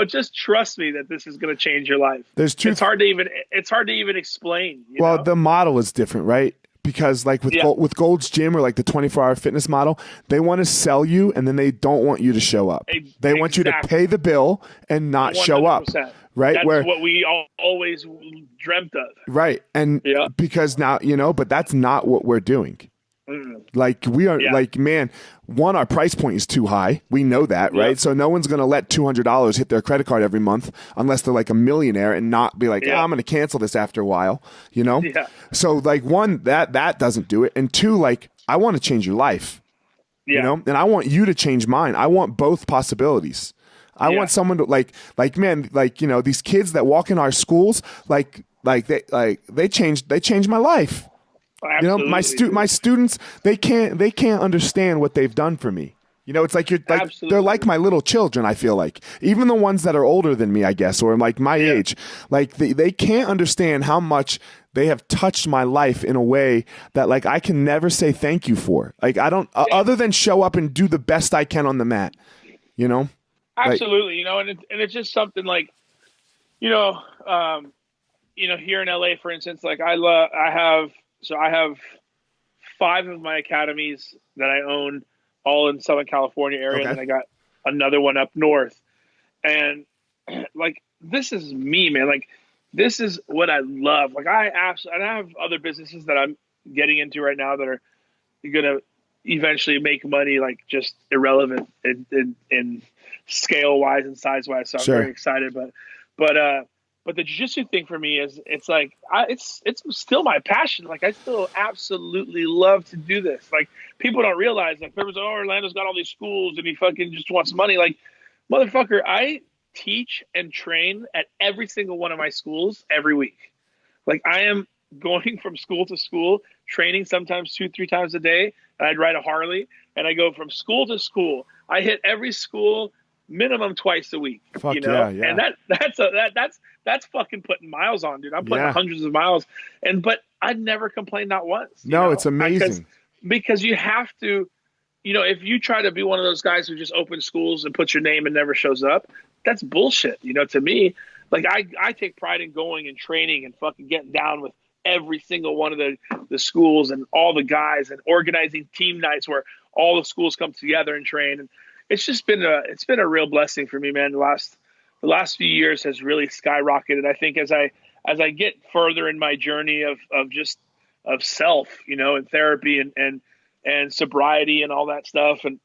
just trust me that this is going to change your life. It's hard to even explain. The model is different, right? Because like with Gold's Gym or like the 24-hour fitness model, they want to sell you and then they don't want you to show up. They want you to pay the bill and not 100%. Show up. Right. That's what we always dreamt of. Right. And because now, but that's not what we're doing. Like we are like, man, our price point is too high. We know that, right? So no one's going to let $200 hit their credit card every month unless they're like a millionaire and not be like, I'm going to cancel this after a while, Yeah. So like one, that doesn't do it. And two, like I want to change your life, and I want you to change mine. I want both possibilities. I want someone to like, man, like, these kids that walk in our schools, they changed my life. Absolutely. My students, they can't understand what they've done for me. It's like they're like my little children. I feel like even the ones that are older than me, I guess, or like my age, like they can't understand how much they have touched my life in a way that like I can never say thank you for. Like I don't, other than show up and do the best I can on the mat. Absolutely, and it's just something like, here in LA, for instance, like I have 5 of my academies that I own, all in Southern California area, and then I got another one up north. And like this is me, man. Like this is what I love. Like I have other businesses that I'm getting into right now that are gonna eventually make money, like just irrelevant in scale wise and size wise. So I'm very excited. But But the jiu-jitsu thing for me is, it's like, it's still my passion. Like, I still absolutely love to do this. Like, people don't realize, like, everyone's like, oh, Orlando's got all these schools and he fucking just wants money. Like, motherfucker, I teach and train at every single one of my schools every week. Like, I am going from school to school, training sometimes 2-3 times a day. And I'd ride a Harley and I go from school to school. I hit every school minimum twice a week. Fuck, you know? yeah. And that's fucking putting miles on, dude. I'm putting hundreds of miles, but I'd never complained, not once. No, it's amazing. Because you have to, you know, if you try to be one of those guys who just opens schools and puts your name and never shows up, that's bullshit. You know, to me, like, I take pride in going and training and fucking getting down with every single one of the schools and all the guys, and organizing team nights where all the schools come together and train. And it's just been a real blessing for me, man. The last few years has really skyrocketed. I think as I get further in my journey of self, you know, and therapy and sobriety and all that stuff, and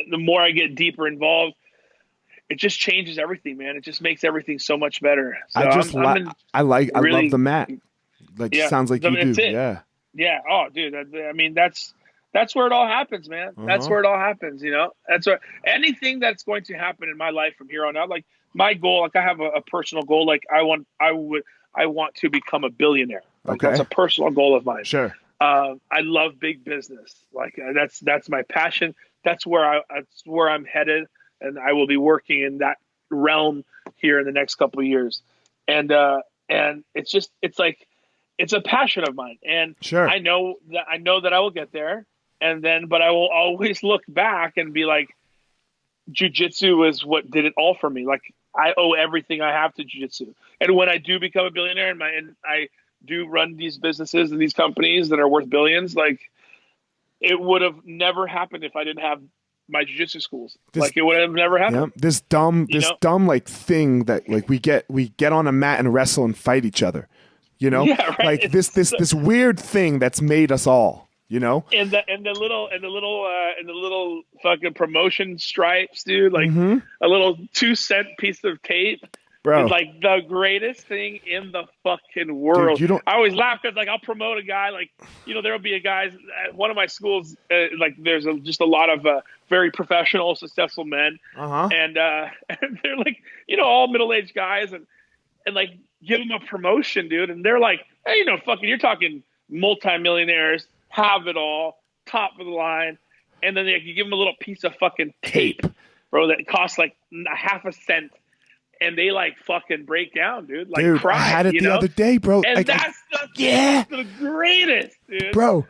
the more I get deeper involved, it just changes everything, man. It just makes everything so much better. So I love the mat. Like, sounds like you do. Yeah. Yeah. Oh, dude. I mean, that's where it all happens, man. That's where it all happens. You know, that's where anything that's going to happen in my life from here on out, like, my goal, like, I have a personal goal. Like, I want to become a billionaire. Like, that's a personal goal of mine. Sure. I love big business. Like, that's my passion. That's where I'm headed. And I will be working in that realm here in the next couple of years. And it's a passion of mine. And sure. I know that I will get there. But I will always look back and be like, jiu-jitsu is what did it all for me. Like, I owe everything I have to jiu-jitsu. And when I do become a billionaire and I do run these businesses and these companies that are worth billions, like, it would have never happened if I didn't have my jiu-jitsu schools. It would have never happened. Yeah, this dumb like thing that, like, we get on a mat and wrestle and fight each other. You know, yeah, right. Like, this weird thing that's made us all. You know, and the little fucking promotion stripes, dude. Like, a little 2-cent piece of tape. Bro. Is like the greatest thing in the fucking world. Dude, I always laugh because, like, I'll promote a guy, like, you know, there'll be a guy at one of my schools, like, there's just a lot of very professional, successful men, and they're like, you know, all middle-aged guys, and like, give them a promotion, dude, and they're like, hey, you know, fucking, you're talking multimillionaires, have it all, top of the line, and then you give them a little piece of fucking tape, bro, that costs like a half a cent. And they, like, fucking break down, dude. Like, dude, cry, I had it the other day, bro. And like, that's the greatest, dude. Bro,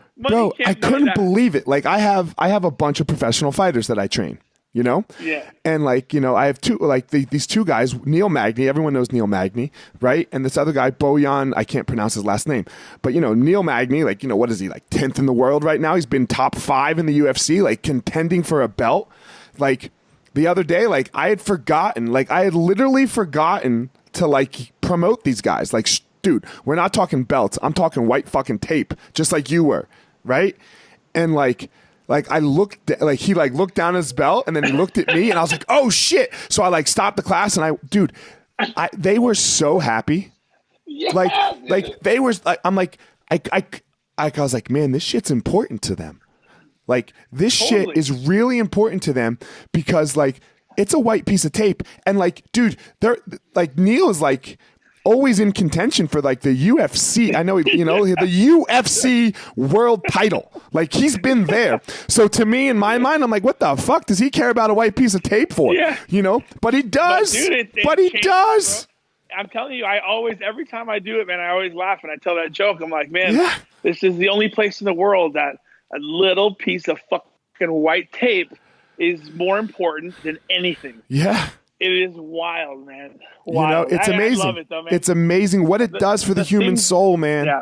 I couldn't believe it. Like, I have a bunch of professional fighters that I train, you know? Yeah. And, like, you know, I have two, like, these two guys, Neil Magny, everyone knows Neil Magny, right? And this other guy, Bojan, I can't pronounce his last name. But, you know, Neil Magny, like, you know, what is he, like, 10th in the world right now? He's been top 5 in the UFC, like, contending for a belt. Like, the other day, like, I had literally forgotten to, like, promote these guys. Like, dude, we're not talking belts. I'm talking white fucking tape, just like you were, right? And, like I looked, like, he, like, looked down his belt, and then he looked at me, and I was like, oh, shit. So I, like, stopped the class, and they were so happy. Yeah, like, they were, like, I'm like, I was like, man, this shit's important to them. Like, this shit is really important to them because, like, it's a white piece of tape. And, like, dude, they're, like, Neil is, like, always in contention for, like, the UFC. I know, you know, the UFC world title. Like, he's been there. So to me, in my mind, I'm like, what the fuck does he care about a white piece of tape for? Yeah. You know? But he does. But he does. Bro. I'm telling you, every time I do it, man, I always laugh and I tell that joke. I'm like, man, this is the only place in the world that a little piece of fucking white tape is more important than anything. Yeah. It is wild, man. Wild. You know, it's amazing. I love it, though, man. It's amazing what it does for the human soul, man. Yeah.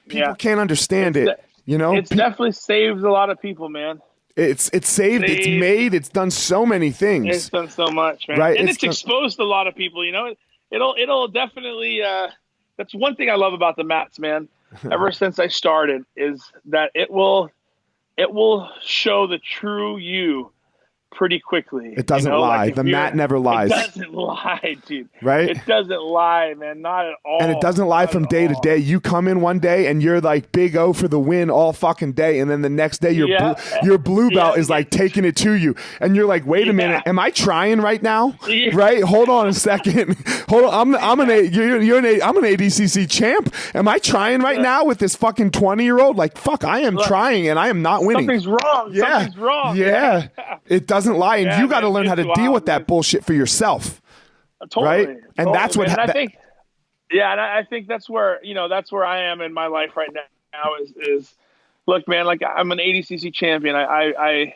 People can't understand it. You know? It's definitely saved a lot of people, man. It's saved, it's made, it's done so many things. It's done so much, man. Right? And it's exposed a lot of people, you know? It'll definitely that's one thing I love about the mats, man. Ever since I started, is that it will show the true you pretty quickly. It doesn't lie. Like the mat never lies. It doesn't lie, dude. Right? It doesn't lie, man. Not at all. And it doesn't lie from day to day. You come in one day and you're like Big O for the win all fucking day, and then the next day your blue belt is like taking it to you, and you're like, wait a minute, am I trying right now? Right? Hold on a second. Hold on. I'm an ADCC champ. Am I trying right now with this fucking 20-year-old? Like, fuck, I am trying and I am not winning. Something's wrong. Yeah. Something's wrong. Yeah. It doesn't lie, and you got to learn how to deal with that bullshit for yourself. Totally. Right? And that's what I think. Yeah, and I think that's where that's where I am in my life right now. Is look, man, like I'm an ADCC champion. I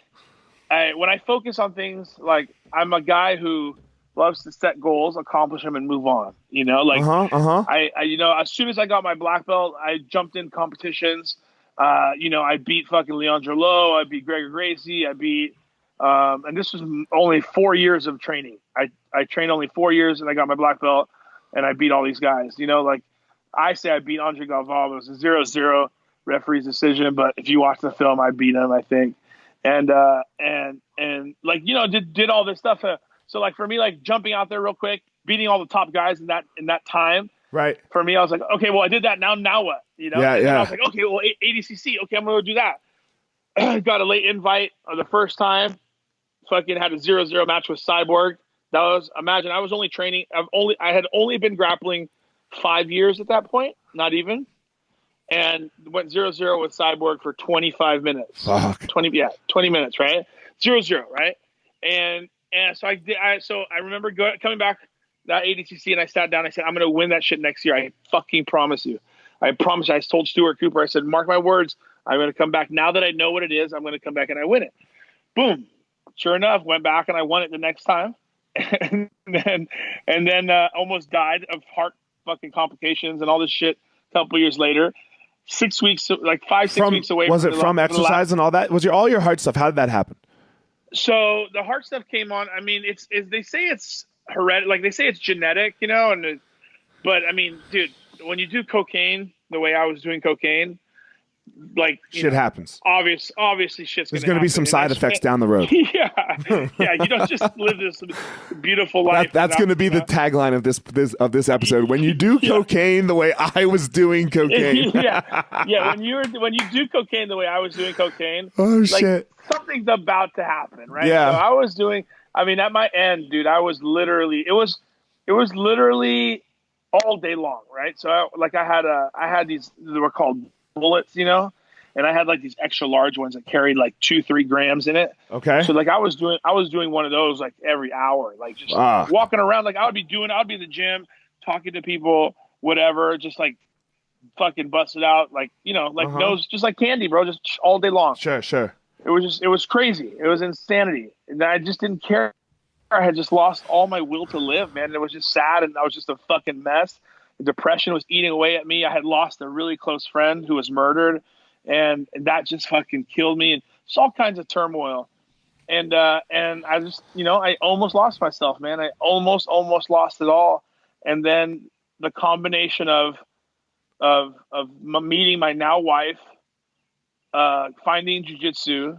when I focus on things, like I'm a guy who loves to set goals, accomplish them, and move on. I as soon as I got my black belt, I jumped in competitions. I beat fucking Leandro Lowe. I beat Gregor Gracie. I beat, and this was only 4 years of training. I trained only 4 years and I got my black belt and I beat all these guys. Like I say I beat Andre Galval. It was a 0-0 referee's decision, but if you watch the film, I beat him, I think. And like, did all this stuff. So like for me, like jumping out there real quick, beating all the top guys in that time. Right. For me, I was like, okay, well, I did that. Now what? Yeah. And I was like, okay, well, ADCC. Okay, I'm going to do that. Got a late invite the first time. Fucking had a 0-0 match with Cyborg. That was, imagine, I was only training. I had only been grappling 5 years at that point, not even. And went 0-0 with Cyborg for 25 minutes. Fuck. 20 minutes, right? 0-0, right? And so I did. So I remember coming back that ADCC, and I sat down. I said, I'm going to win that shit next year. I fucking promise you. I promise. I told Stuart Cooper, I said, mark my words. I'm going to come back. Now that I know what it is, I'm going to come back and I win it. Boom. Sure enough, went back and I won it the next time. and then almost died of heart fucking complications and all this shit a couple years later. 6 weeks, like 5-6 weeks away. Was it from exercise and all that? Was all your heart stuff? How did that happen? So the heart stuff came on. I mean, it's they say it's hereditary, like they say it's genetic, but I mean, dude, when you do cocaine the way I was doing cocaine, like shit happens. Obviously, There's going to be some side effects down the road. Yeah. You don't just live this beautiful life. That's going to be the tagline of this episode. When you do cocaine the way I was doing cocaine. yeah. When you do cocaine the way I was doing cocaine. Oh shit! Something's about to happen, right? Yeah. So I was doing. I mean, at my end, dude, I was literally. It was literally all day long, right? So I had these. They were called bullets, and I had like these extra large ones that carried like 2-3 grams in it. Okay. So like I was doing one of those like every hour, like just walking around. Like I'd be in the gym, talking to people, whatever, just like fucking busted out, like nose, just like candy, bro, just all day long. Sure. It was crazy. It was insanity, and I just didn't care. I had just lost all my will to live, man. It was just sad, and I was just a fucking mess. The depression was eating away at me. I had lost a really close friend who was murdered, and that just fucking killed me. And just all kinds of turmoil. And I just, I almost lost myself, man. I almost lost it all. And then the combination of meeting my now wife, finding jiu-jitsu,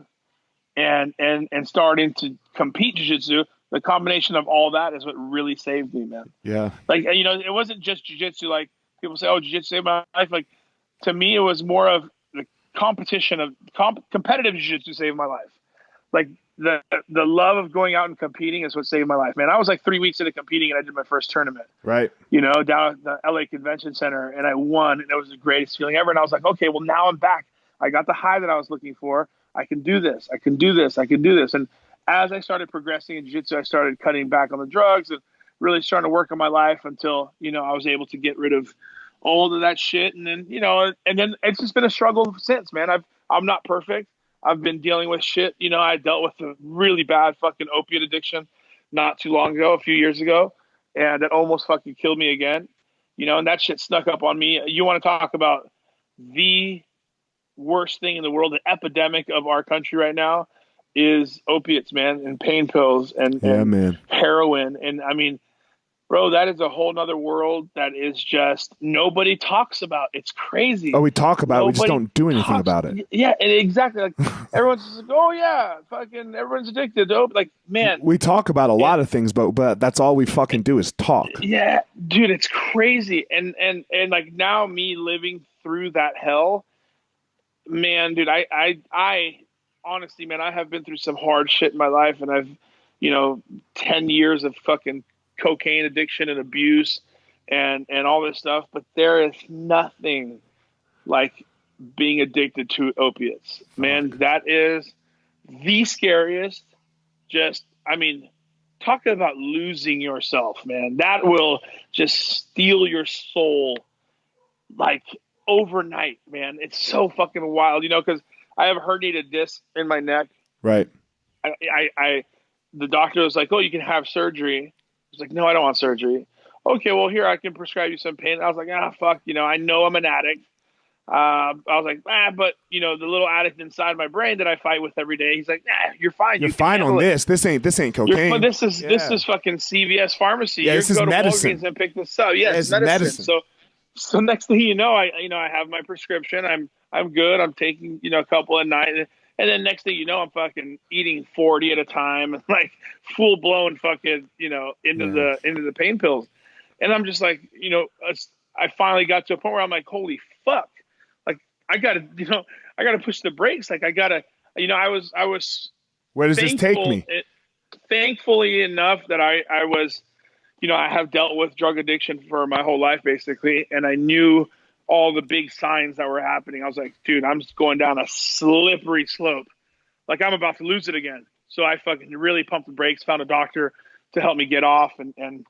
and starting to compete jiu-jitsu. The combination of all that is what really saved me, man. Yeah. Like, it wasn't just jiu-jitsu. Like people say, oh, jiu-jitsu saved my life. Like to me, it was more of the competition of competitive jiu-jitsu saved my life. Like the love of going out and competing is what saved my life, man. I was like 3 weeks into competing and I did my first tournament, right? Down at the LA Convention Center, and I won, and it was the greatest feeling ever. And I was like, okay, well now I'm back. I got the high that I was looking for. I can do this. I can do this. And as I started progressing in jiu-jitsu, I started cutting back on the drugs and really starting to work on my life until, I was able to get rid of all of that shit. And then, and then it's just been a struggle since, man. I'm not perfect. I've been dealing with shit. I dealt with a really bad fucking opiate addiction not too long ago, a few years ago, and that almost fucking killed me again. And that shit snuck up on me. You want to talk about the worst thing in the world, the epidemic of our country right now is opiates, man, and pain pills and heroin. And I mean, Bro, that is a whole nother world that is just nobody talks about. It's crazy. Oh, we talk about it. We just don't do anything talks. about it. Yeah, and exactly. Like everyone's just like, oh yeah, fucking everyone's addicted to dope. Like, man, we talk about a lot of things, but that's all we fucking do is talk. Yeah, dude, it's crazy. And like now me living through that hell, man, dude, I honestly, man, I have been through some hard shit in my life, and I've, 10 years of fucking cocaine addiction and abuse and all this stuff, but there is nothing like being addicted to opiates. Man, that is the scariest. Talk about losing yourself, man. That will just steal your soul like overnight, man. It's so fucking wild, because I have a herniated disc in my neck. Right. The doctor was like, oh, you can have surgery. I was like, no, I don't want surgery. Okay, well, here, I can prescribe you some pain. I was like, fuck, I know I'm an addict. I was like, but the little addict inside my brain that I fight with every day. He's like, you're fine. You're fine on this. This ain't cocaine. This is fucking CVS pharmacy. Yeah, this is medicine. Walgreens and pick this up. Yeah, it's medicine. So next thing you know, I have my prescription. I'm good. I'm taking a couple a night, and then next thing you know, I'm fucking eating 40 at a time, and like full blown fucking into the pain pills, and I'm just like I finally got to a point where I'm like, holy fuck. I gotta push the brakes. Like I gotta, I was. Where does this take me? Thankfully enough that I was, I have dealt with drug addiction for my whole life basically, and I knew all the big signs that were happening. I was like, dude, I'm just going down a slippery slope. Like I'm about to lose it again. So I fucking really pumped the brakes. Found a doctor to help me get off, and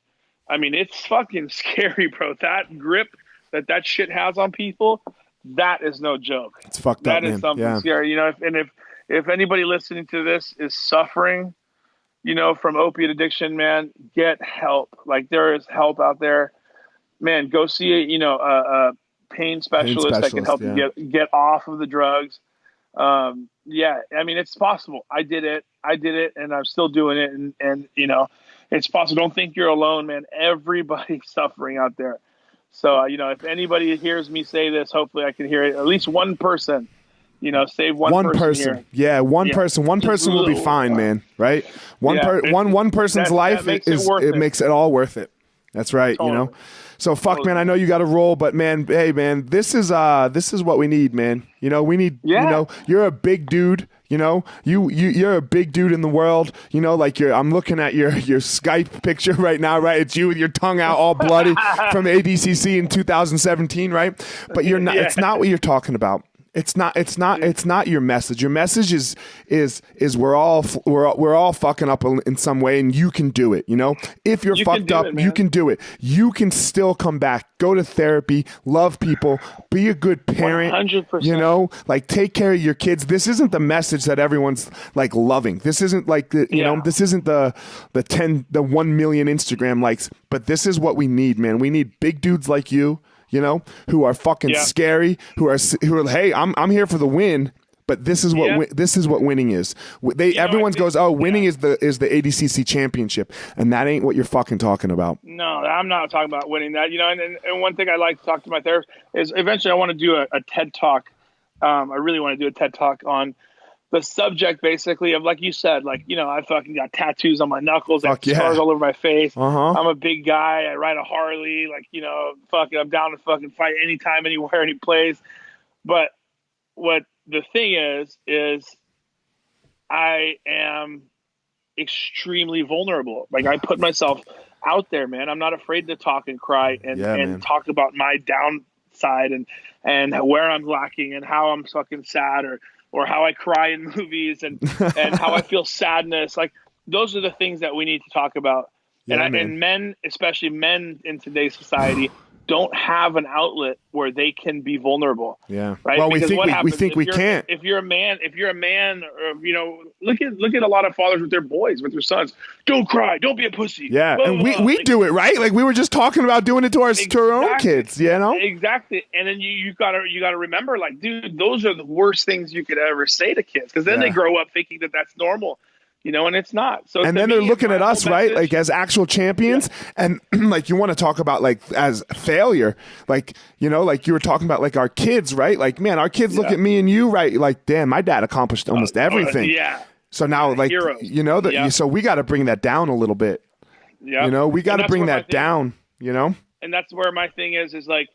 I mean it's fucking scary, bro. That grip that shit has on people. That is no joke. It's fucked up, man. That is something scary. If anybody listening to this is suffering, from opiate addiction, man, get help. Like there is help out there. Man, go see a pain specialist that can help you get off of the drugs. It's possible. I did it, and I'm still doing it, and it's possible. Don't think you're alone, man. Everybody's suffering out there. So, if anybody hears me say this, hopefully I can hear it. At least one person, save one person. Here. Yeah, one person. One person will be fine, man. Right? One person's life makes it all worth it. That's right. Totally. So man, I know you got to roll, but man, hey man, this is what we need, man. We need. You're a big dude. You're a big dude in the world. I'm looking at your Skype picture right now, right? It's you with your tongue out, all bloody from ADCC in 2017, right? But you're not. It's not what you're talking about. It's not your message. Your message is we're all fucking up in some way, and you can do it. If you're fucked up, you can do it. You can still come back. Go to therapy. Love people. Be a good parent. 100%. Like take care of your kids. This isn't the message that everyone's like loving. This isn't like this isn't the 1 million Instagram likes. But this is what we need, man. We need big dudes like you. Who are fucking scary, who are hey, I'm here for the win, but this is what winning is. Everyone goes, oh, winning is the ADCC championship, and that ain't what you're fucking talking about. No, I'm not talking about winning that. And one thing I like to talk to my therapist is eventually I want to do a TED talk. I really want to do a TED talk on the subject, basically, of like you said, I fucking got tattoos on my knuckles, and scars all over my face. I'm a big guy. I ride a Harley. I'm down to fucking fight anytime, anywhere, any place. But what the thing is I am extremely vulnerable. Like I put myself out there, man. I'm not afraid to talk and cry and talk about my downside and where I'm lacking and how I'm fucking sad or how I cry in movies and how I feel sadness. Like those are the things that we need to talk about. And men, especially men in today's society, don't have an outlet where they can be vulnerable. Yeah. Right. Well, because we think we can't. If you're a man, or, look at a lot of fathers with their boys, with their sons. Don't cry. Don't be a pussy. Yeah. Blah, and we do it, right? Like we were just talking about doing it to our own kids, Exactly. And then you gotta remember, like, dude, those are the worst things you could ever say to kids. Cause then they grow up thinking that that's normal. and it's not. So and then they're looking at us, right? Like as actual champions. Yeah. And like, you want to talk about like as failure, like, like you were talking about like our kids, right? Like, man, our kids look at me and you, right? Like, damn, my dad accomplished almost everything. Yeah. So now like, heroes. So we got to bring that down a little bit. Yeah. We got to bring that down, And that's where my thing is like,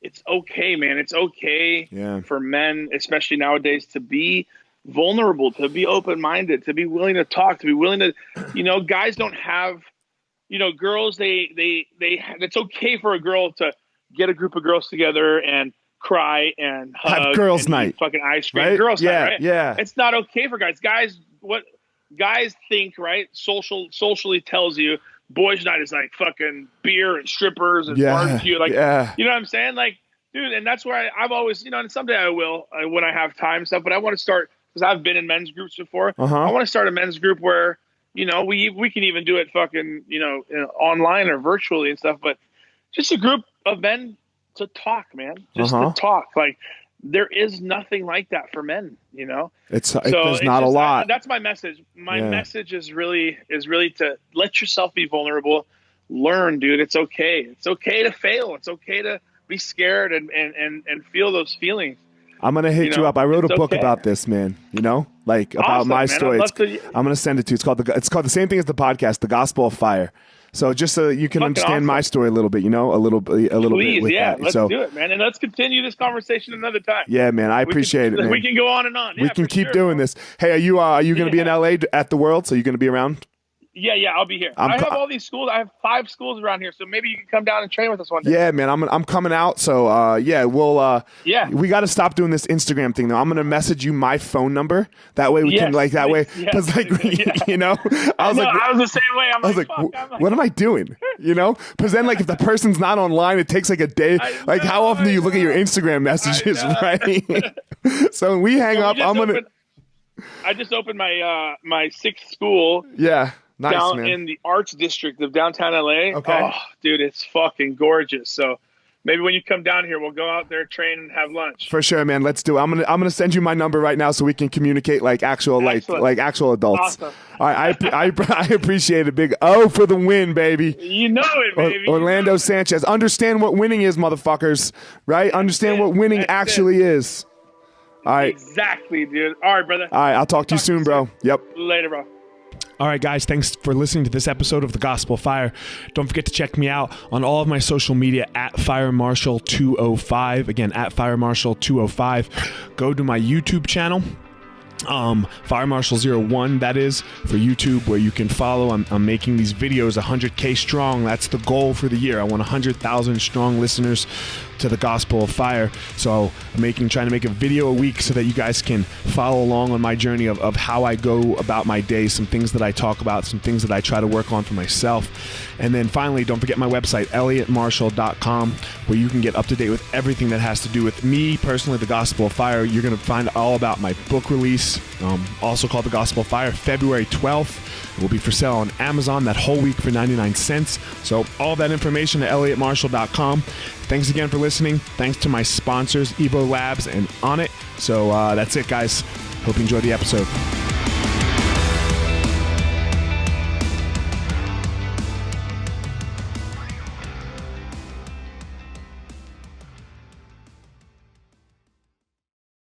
it's okay, man. It's okay for men, especially nowadays, to be vulnerable, to be open-minded, to be willing to talk, to be willing to, guys don't have, girls, it's okay for a girl to get a group of girls together and cry and hug, have girls' night, fucking ice cream, right? Girls' night, right? Yeah. It's not okay for guys. What guys think, right? Socially tells you boys' night is like fucking beer and strippers and barbecue. Like, you know what I'm saying? Like, dude, and that's where I've always, and someday I will when I have time and stuff, but I want to start, because I've been in men's groups before. I want to start a men's group where, we can even do it fucking, online or virtually and stuff, but just a group of men to talk, man. Just to talk. Like, there is nothing like that for men, There's not a lot. That's my message. My message is really to let yourself be vulnerable. Learn, dude. It's okay. It's okay to fail. It's okay to be scared and feel those feelings. I'm going to hit you up. I wrote a book about this, man, like about my story. I'm going to send it to you. It's called the same thing as the podcast, The Gospel of Fire. So just so you can understand my story a little bit, a little bit. With that. Let's do it, man. And let's continue this conversation another time. Yeah, man. I appreciate it, man. We can go on and on. We can keep doing this. Hey, are you going to be in LA at the World? So you're going to be around? Yeah, I'll be here. I have all these schools. I have 5 schools around here, so maybe you can come down and train with us one day. Yeah, man, I'm coming out. So we'll we got to stop doing this Instagram thing though. I'm gonna message you my phone number. That way we can way because I was the same way. I was like, what am I doing? Because then like if the person's not online, it takes like a day. Like how often do you look at your Instagram messages, right? So when we hang up, I just opened my my 6th school. Yeah. Nice, down man. in the Arts District of downtown LA. Okay. Oh, dude, it's fucking gorgeous. So maybe when you come down here, we'll go out there, train, and have lunch. For sure, man. Let's do it. I'm gonna send you my number right now so we can communicate like actual like actual adults. Awesome. All right, I appreciate it. Big O for the win, baby. You know it, baby. Orlando Sanchez. Understand what winning is, motherfuckers. Right? Understand what winning actually is. All right. Exactly, dude. All right, brother. All right, I'll talk to you soon, bro. Yep. Later, bro. All right, guys, thanks for listening to this episode of The Gospel of Fire. Don't forget to check me out on all of my social media at FireMarshal205. Again, at FireMarshal205. Go to my YouTube channel, FireMarshal01, that is, for YouTube, where you can follow. I'm making these videos 100K strong. That's the goal for the year. I want 100,000 strong listeners to the Gospel of Fire. So I'm trying to make a video a week so that you guys can follow along on my journey of how I go about my day, some things that I talk about, some things that I try to work on for myself. And then finally, don't forget my website, EliotMarshall.com, where you can get up to date with everything that has to do with me personally, the Gospel of Fire. You're going to find all about my book release, also called The Gospel of Fire, February 12th. It will be for sale on Amazon that whole week for 99 cents. So all that information at EliotMarshall.com. Thanks again for listening. Thanks to my sponsors, Evo Labs and On It. So that's it, guys. Hope you enjoyed the episode.